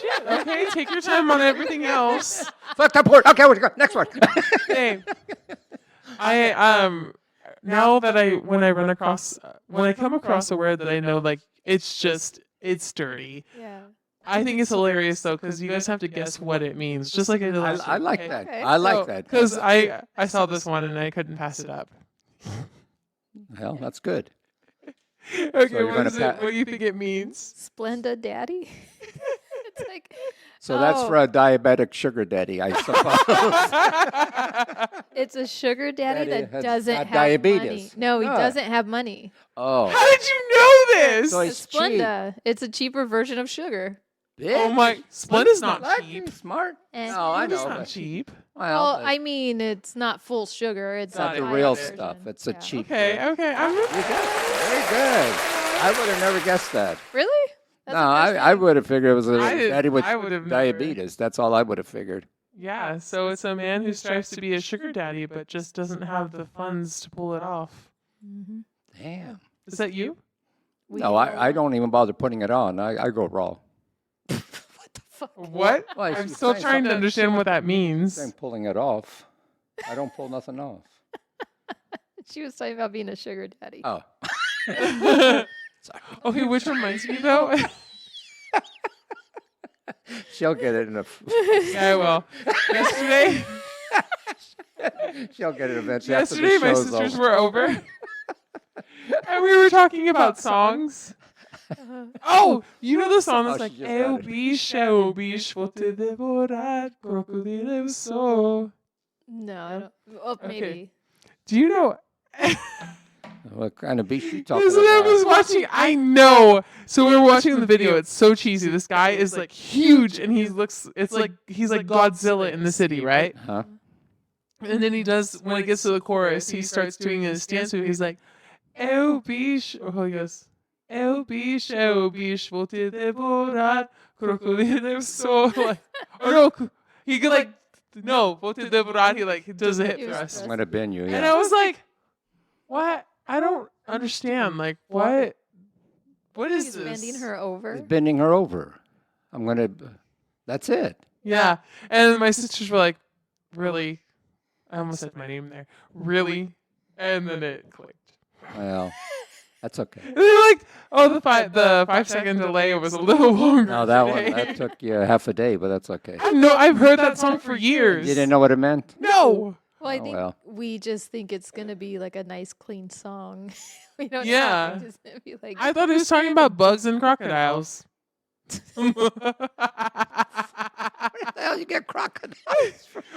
Speaker 3: Shit. Okay, take your time on everything else.
Speaker 2: Fuck that port. Okay, we go. Next one.
Speaker 3: Hey, I now that when I come across a word that I know like it's dirty.
Speaker 1: Yeah.
Speaker 3: I think it's hilarious though because you guys have to guess what it means, just like I did last
Speaker 2: I
Speaker 3: week,
Speaker 2: like
Speaker 3: okay?
Speaker 2: that.
Speaker 1: Okay.
Speaker 2: I like that.
Speaker 3: Because I saw this one and I couldn't pass it up.
Speaker 2: Hell, that's good.
Speaker 3: Okay,
Speaker 2: you're
Speaker 3: what
Speaker 2: gonna
Speaker 3: is it? What do you think it means?
Speaker 1: Splenda daddy. It's like,
Speaker 2: So that's for a diabetic sugar daddy, I suppose.
Speaker 1: it's a sugar daddy
Speaker 2: Daddy
Speaker 1: that
Speaker 2: has
Speaker 1: doesn't
Speaker 2: got
Speaker 1: have money.
Speaker 2: diabetes.
Speaker 1: No, he
Speaker 2: No.
Speaker 1: doesn't have money.
Speaker 2: Oh,
Speaker 3: How did you know this?
Speaker 2: So
Speaker 1: It's
Speaker 2: It's cheap.
Speaker 1: Splenda. It's a cheaper version of sugar.
Speaker 3: Oh my, Splenda's not cheap.
Speaker 2: Smart.
Speaker 1: Eh.
Speaker 2: No, I
Speaker 3: Splenda's
Speaker 2: know.
Speaker 3: not
Speaker 2: but-
Speaker 3: cheap.
Speaker 1: Well,
Speaker 2: but
Speaker 1: I mean, it's not full sugar. It's
Speaker 2: it's not
Speaker 1: a
Speaker 2: the
Speaker 1: higher
Speaker 2: real
Speaker 1: version.
Speaker 2: stuff. It's a
Speaker 1: Yeah.
Speaker 2: cheap.
Speaker 3: Okay, okay. I'm
Speaker 2: You got it. Very good. I would have never guessed that.
Speaker 1: Really? That's
Speaker 2: No,
Speaker 1: the first
Speaker 2: I
Speaker 1: thing.
Speaker 2: would have figured it was a
Speaker 3: I did-
Speaker 2: daddy with
Speaker 3: I would have never-
Speaker 2: diabetes. That's all I would have figured.
Speaker 3: Yeah, so it's a man who strives to be a sugar daddy but just doesn't have the funds to pull it off.
Speaker 1: Mhm.
Speaker 2: Damn.
Speaker 3: Is that you?
Speaker 1: We
Speaker 2: No,
Speaker 1: know
Speaker 2: I don't even bother putting it on. I go raw.
Speaker 3: What?
Speaker 2: Well,
Speaker 3: I'm
Speaker 2: she's
Speaker 3: still
Speaker 2: saying
Speaker 3: trying to
Speaker 2: something-
Speaker 3: understand what that means.
Speaker 2: I'm pulling it off. I don't pull nothing off.
Speaker 1: She was talking about being a sugar daddy.
Speaker 2: Oh.
Speaker 3: Okay, which reminds me though.
Speaker 2: She'll get it in a.
Speaker 3: Yeah, well, yesterday
Speaker 2: She'll get it eventually. after the
Speaker 3: my
Speaker 2: show's
Speaker 3: sisters
Speaker 2: over.
Speaker 3: were over, and we were talking about songs. Oh, you know the song that's
Speaker 2: Oh,
Speaker 3: like
Speaker 2: she just got
Speaker 3: Eu
Speaker 2: it.
Speaker 3: bicho, vou te devorar, crocodilo eu sou.
Speaker 1: No, I don't. Oh,
Speaker 3: Okay.
Speaker 1: maybe.
Speaker 3: Do you know?
Speaker 2: What kind of beast you talking
Speaker 3: This I was
Speaker 2: about?
Speaker 3: watching. I know. So we were watching the video. It's so cheesy. This guy is like huge, and he looks. It's like he's like Godzilla in the city, right?
Speaker 2: Huh?
Speaker 3: And then he does when he gets to the chorus, he starts doing his dance move. He's like, "Eu bicho," oh, he goes, "Eu bicho, vou te devorar, crocodilo eu sou." Like, or no, he could like, no, vou te devorar. He like does a hip
Speaker 1: He was
Speaker 3: thrust,
Speaker 2: I'm gonna bend you.
Speaker 3: and
Speaker 2: Yeah.
Speaker 3: I was like, "What? I don't understand. Like, what? What is
Speaker 1: He's
Speaker 3: this?"
Speaker 1: bending her over.
Speaker 2: He's bending her over. I'm gonna. That's it.
Speaker 3: Yeah, and my sisters were like, "Really?" I almost said my name there. Really? And then it clicked.
Speaker 2: Well, that's okay.
Speaker 3: And they were like, "Oh, the 5 second delay was a little longer."
Speaker 2: No, that one
Speaker 3: today."
Speaker 2: that took you half a day, but that's okay.
Speaker 3: No, I've heard that song for years.
Speaker 2: You didn't know what it meant?
Speaker 3: No.
Speaker 1: Well, I
Speaker 2: Oh,
Speaker 1: think
Speaker 2: well.
Speaker 1: we just think it's gonna be like a nice, clean song. We don't
Speaker 3: Yeah.
Speaker 1: know. It's just gonna be like.
Speaker 3: I thought he was talking about bugs and crocodiles.
Speaker 2: you get crocodiles?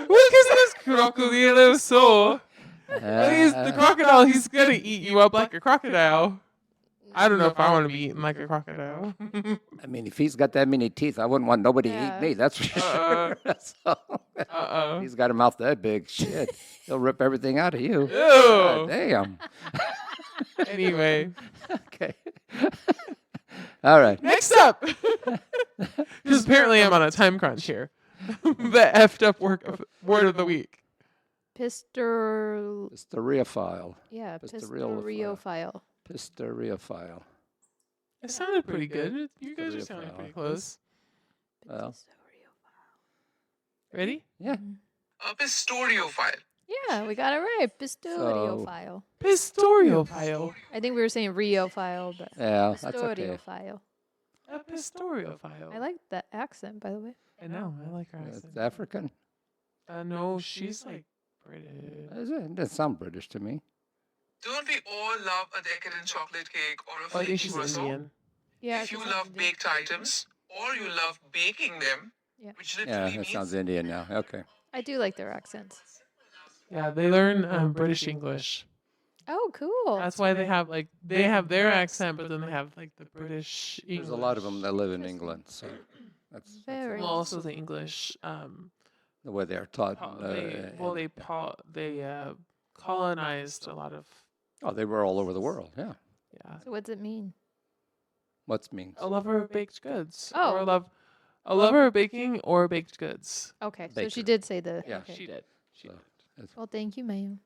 Speaker 3: What is this crocodile so? The crocodile, he's gonna eat you up like a crocodile. I don't know if I want to be eaten like a crocodile.
Speaker 2: I mean, if he's got that many teeth, I wouldn't want nobody to
Speaker 1: Yeah.
Speaker 2: eat me. That's for sure. So, he's got a mouth that big. Shit, he'll rip everything out of you. God
Speaker 3: Ew.
Speaker 2: damn.
Speaker 3: Anyway,
Speaker 2: Okay. All right.
Speaker 3: next up, because apparently I'm on a time crunch here. The effed up word of the week.
Speaker 2: Pistoriophile.
Speaker 1: Yeah,
Speaker 2: Pistoriophile.
Speaker 1: pistoriophile.
Speaker 2: Pistoriophile.
Speaker 3: It sounded pretty good. You guys are sounding pretty close.
Speaker 2: Well,
Speaker 3: Ready?
Speaker 2: yeah.
Speaker 4: A pistoriophile.
Speaker 1: Yeah, we got it right. Pistoriophile.
Speaker 3: Pistoriophile.
Speaker 1: I think we were saying riophile, but
Speaker 2: Yeah, that's okay.
Speaker 1: pistoriophile.
Speaker 3: A pistoriophile.
Speaker 1: I like that accent, by the way.
Speaker 3: I know. I like her
Speaker 2: It's
Speaker 3: accent.
Speaker 2: African.
Speaker 3: No, she's like British.
Speaker 2: Is it? It doesn't sound British to me.
Speaker 4: Don't we all love a decadent chocolate cake or a
Speaker 3: Oh, I
Speaker 4: flaky
Speaker 3: think she's
Speaker 4: croissant?
Speaker 3: Indian.
Speaker 1: Yeah.
Speaker 4: If you
Speaker 1: 'cause I'm
Speaker 4: love
Speaker 1: Indian.
Speaker 4: baked items or you love baking them,
Speaker 1: Yeah.
Speaker 4: which
Speaker 2: Yeah,
Speaker 4: literally
Speaker 2: that
Speaker 4: means
Speaker 2: sounds Indian now. Okay.
Speaker 1: I do like their accents.
Speaker 3: Yeah, they learn British English.
Speaker 1: Oh, cool.
Speaker 3: That's why they have their accent, but then they have like the British English.
Speaker 2: There's a lot of them that live in England, so that's
Speaker 1: Very
Speaker 3: Well, also the English.
Speaker 2: the way they are taught.
Speaker 3: They colonized a lot of.
Speaker 2: Oh, they were all over the world. Yeah.
Speaker 3: Yeah,
Speaker 1: So what's it mean?
Speaker 2: What's means?
Speaker 3: a lover of baked goods.
Speaker 1: Oh.
Speaker 3: Or a lover of baking or baked goods.
Speaker 1: Okay, so she
Speaker 2: Baker.
Speaker 1: did say the.
Speaker 2: Yeah,
Speaker 1: okay.
Speaker 3: She did. She
Speaker 2: So,
Speaker 3: did.
Speaker 2: that's
Speaker 1: Well, thank you, ma'am.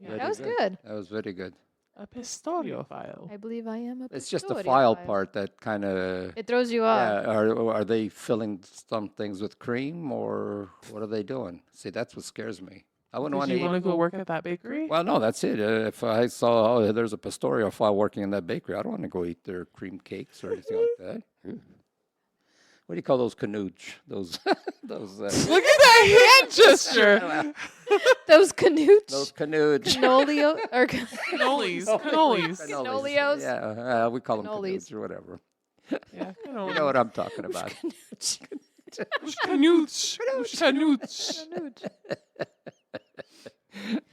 Speaker 3: Yeah.
Speaker 2: very
Speaker 1: That was good.
Speaker 2: That was very good.
Speaker 3: A pistoriophile.
Speaker 1: I believe I am a.
Speaker 2: It's just the file
Speaker 1: pistoriophile.
Speaker 2: part that kind of.
Speaker 1: It throws you off.
Speaker 2: Yeah, are they filling some things with cream or what are they doing? See, that's what scares me. I wouldn't want
Speaker 3: Did
Speaker 2: to
Speaker 3: you
Speaker 2: eat.
Speaker 3: want to go work at that bakery?
Speaker 2: Well, no, that's it. If I saw, oh, there's a pistoriophile working in that bakery, I don't want to go eat their cream cakes or anything like that. What do you call those canooch? Those, those,
Speaker 3: Look at that hand gesture.
Speaker 1: Those canoots.
Speaker 2: those canooch.
Speaker 1: Canolio or
Speaker 3: Cannolis. Cannolis.
Speaker 1: Canolios?
Speaker 2: Yeah, we call them
Speaker 1: Cannolis.
Speaker 2: canooch or whatever.
Speaker 3: Yeah,
Speaker 2: You know what I'm talking about.
Speaker 3: Canooch. Canooch.
Speaker 1: Canooch.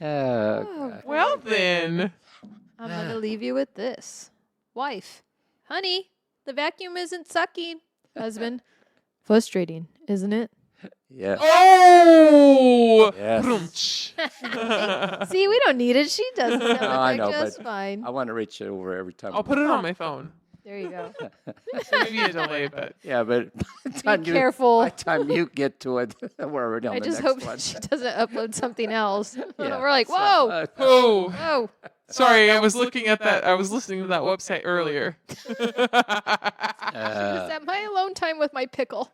Speaker 2: Oh,
Speaker 1: Oh,
Speaker 2: God.
Speaker 3: Well then.
Speaker 1: I'm gonna leave you with this. Wife, honey, the vacuum isn't sucking. Husband, frustrating, isn't it?
Speaker 2: Yeah.
Speaker 3: Oh!
Speaker 2: Yes.
Speaker 3: Brunch.
Speaker 1: See, we don't need it. She does it
Speaker 2: No, I know,
Speaker 1: just
Speaker 2: but
Speaker 1: fine.
Speaker 2: I want to reach it over every time.
Speaker 3: I'll put it on my phone.
Speaker 1: There you go.
Speaker 3: Maybe a delay, but
Speaker 2: Yeah, but by the time
Speaker 1: Be careful.
Speaker 2: by the time you get to it, we're already on
Speaker 1: I
Speaker 2: the
Speaker 1: just
Speaker 2: next
Speaker 1: hope
Speaker 2: one.
Speaker 1: she doesn't upload something else.
Speaker 2: Yeah.
Speaker 1: We're like,
Speaker 2: So,
Speaker 1: whoa,
Speaker 3: oh,
Speaker 1: whoa.
Speaker 3: sorry, I was looking at that. I was listening to that website earlier.
Speaker 1: Is that my alone time with my pickle?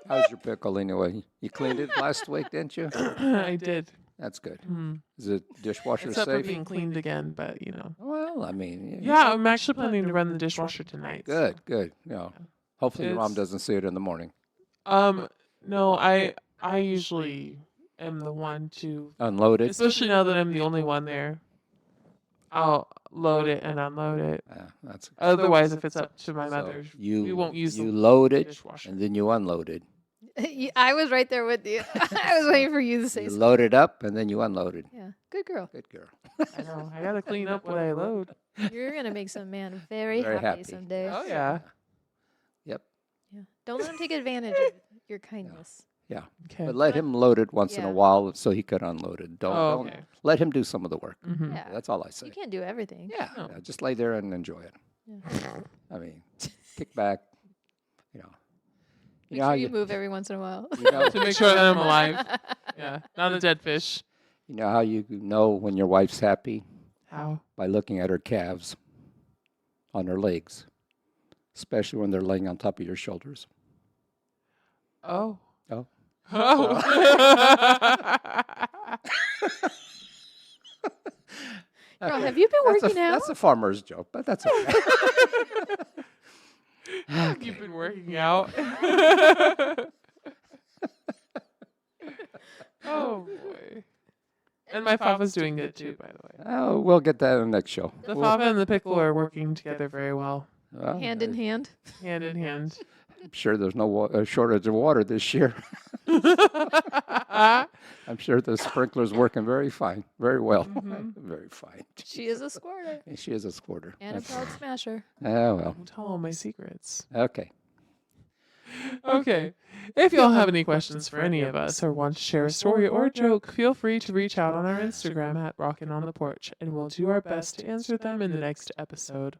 Speaker 2: how's your pickle anyway? You cleaned it last week, didn't you?
Speaker 3: I did.
Speaker 2: That's good.
Speaker 3: Mm.
Speaker 2: Is it dishwasher
Speaker 3: Except for
Speaker 2: safe?
Speaker 3: being cleaned again, but you know.
Speaker 2: Well, I mean,
Speaker 3: Yeah, I'm actually planning to run the dishwasher tonight. so.
Speaker 2: Good. Yeah. Hopefully your mom
Speaker 3: It's-
Speaker 2: doesn't see it in the morning.
Speaker 3: No, I usually am the one to,
Speaker 2: Unload it.
Speaker 3: especially now that I'm the only one there. I'll load it and unload it.
Speaker 2: That's
Speaker 3: Otherwise, if it's up to my
Speaker 2: so
Speaker 3: mother,
Speaker 2: you
Speaker 3: we won't use
Speaker 2: you
Speaker 3: the
Speaker 2: load it
Speaker 3: dishwasher.
Speaker 2: and then you unload it.
Speaker 1: I was right there with you. I was waiting for you to say
Speaker 2: You
Speaker 1: something.
Speaker 2: load it up and then you unload it.
Speaker 1: Yeah, good girl.
Speaker 2: Good girl.
Speaker 3: I know. I gotta clean up what I load.
Speaker 1: You're gonna make some man very,
Speaker 2: Very
Speaker 1: happy,
Speaker 2: happy.
Speaker 1: someday.
Speaker 3: Oh yeah.
Speaker 2: Yep.
Speaker 1: Yeah. Don't let him take advantage of your kindness.
Speaker 2: Yeah.
Speaker 3: Okay.
Speaker 2: But let him load it once in a
Speaker 1: Yeah.
Speaker 2: while so he could unload it. Don't
Speaker 3: okay.
Speaker 2: let him do some of the work.
Speaker 3: Mm-hmm.
Speaker 1: Yeah.
Speaker 2: That's all I say.
Speaker 1: You can't do everything.
Speaker 2: Yeah,
Speaker 3: No.
Speaker 2: yeah, just lay there and enjoy it.
Speaker 1: Yeah.
Speaker 2: I mean, kick back, you know.
Speaker 1: Make
Speaker 2: know how
Speaker 1: sure you move every once in a while.
Speaker 2: you know,
Speaker 3: To make sure that I'm alive. Yeah. Not a dead fish.
Speaker 2: you know how you know when your wife's happy?
Speaker 3: How?
Speaker 2: By looking at her calves on her legs, especially when they're laying on top of your shoulders.
Speaker 3: Oh.
Speaker 2: Oh.
Speaker 3: Oh.
Speaker 1: Girl,
Speaker 2: Okay.
Speaker 1: have you been
Speaker 2: That's
Speaker 1: working out?
Speaker 2: That's a farmer's joke, but that's okay.
Speaker 3: You've been working out. Oh boy. And my papa's doing good too, by the way.
Speaker 2: Oh, we'll get that in the next show.
Speaker 3: The
Speaker 2: We'll-
Speaker 3: papa and the pickle are working together very well,
Speaker 2: well,
Speaker 1: Hand in hand.
Speaker 3: hand in hand.
Speaker 2: I'm sure there's no shortage of water this year. I'm sure the sprinkler's working very fine, very well, very fine.
Speaker 1: She is a squirter
Speaker 2: She is a squirter.
Speaker 1: and a proud smasher.
Speaker 2: Oh, well.
Speaker 3: Don't tell all my secrets.
Speaker 2: Okay.
Speaker 3: Okay. If y'all have any questions for any of us or want to share a story or a joke, feel free to reach out on our Instagram at Rockin' on the Porch, and we'll do our best to answer them in the next episode.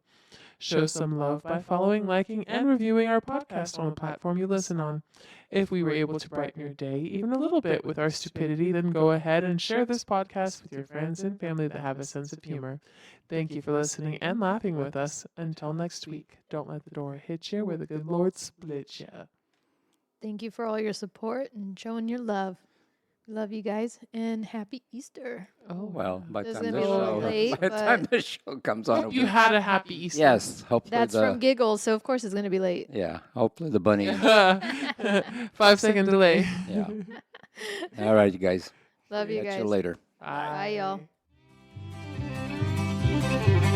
Speaker 3: Show some love by following, liking, and reviewing our podcast on the platform you listen on. If we were able to brighten your day even a little bit with our stupidity, then go ahead and share this podcast with your friends and family that have a sense of humor. Thank you for listening and laughing with us. Until next week, don't let the door hit you where the good Lord split you.
Speaker 1: Thank you for all your support and showing your love. Love you guys, and happy Easter.
Speaker 3: Oh,
Speaker 2: Well, by the
Speaker 1: It's
Speaker 2: time
Speaker 1: gonna
Speaker 2: this
Speaker 1: be a little
Speaker 2: show,
Speaker 1: late,
Speaker 2: by the time
Speaker 1: but-
Speaker 2: this show comes on,
Speaker 3: Hope you had a happy Easter.
Speaker 2: yes, hopefully
Speaker 1: That's from Giggles, so of course it's going to be late.
Speaker 2: yeah, hopefully the bunny.
Speaker 3: 5-second delay.
Speaker 2: Yeah. All right, you guys.
Speaker 1: Love you
Speaker 2: Catch
Speaker 1: guys.
Speaker 2: you later.
Speaker 1: Bye, y'all.
Speaker 3: Bye.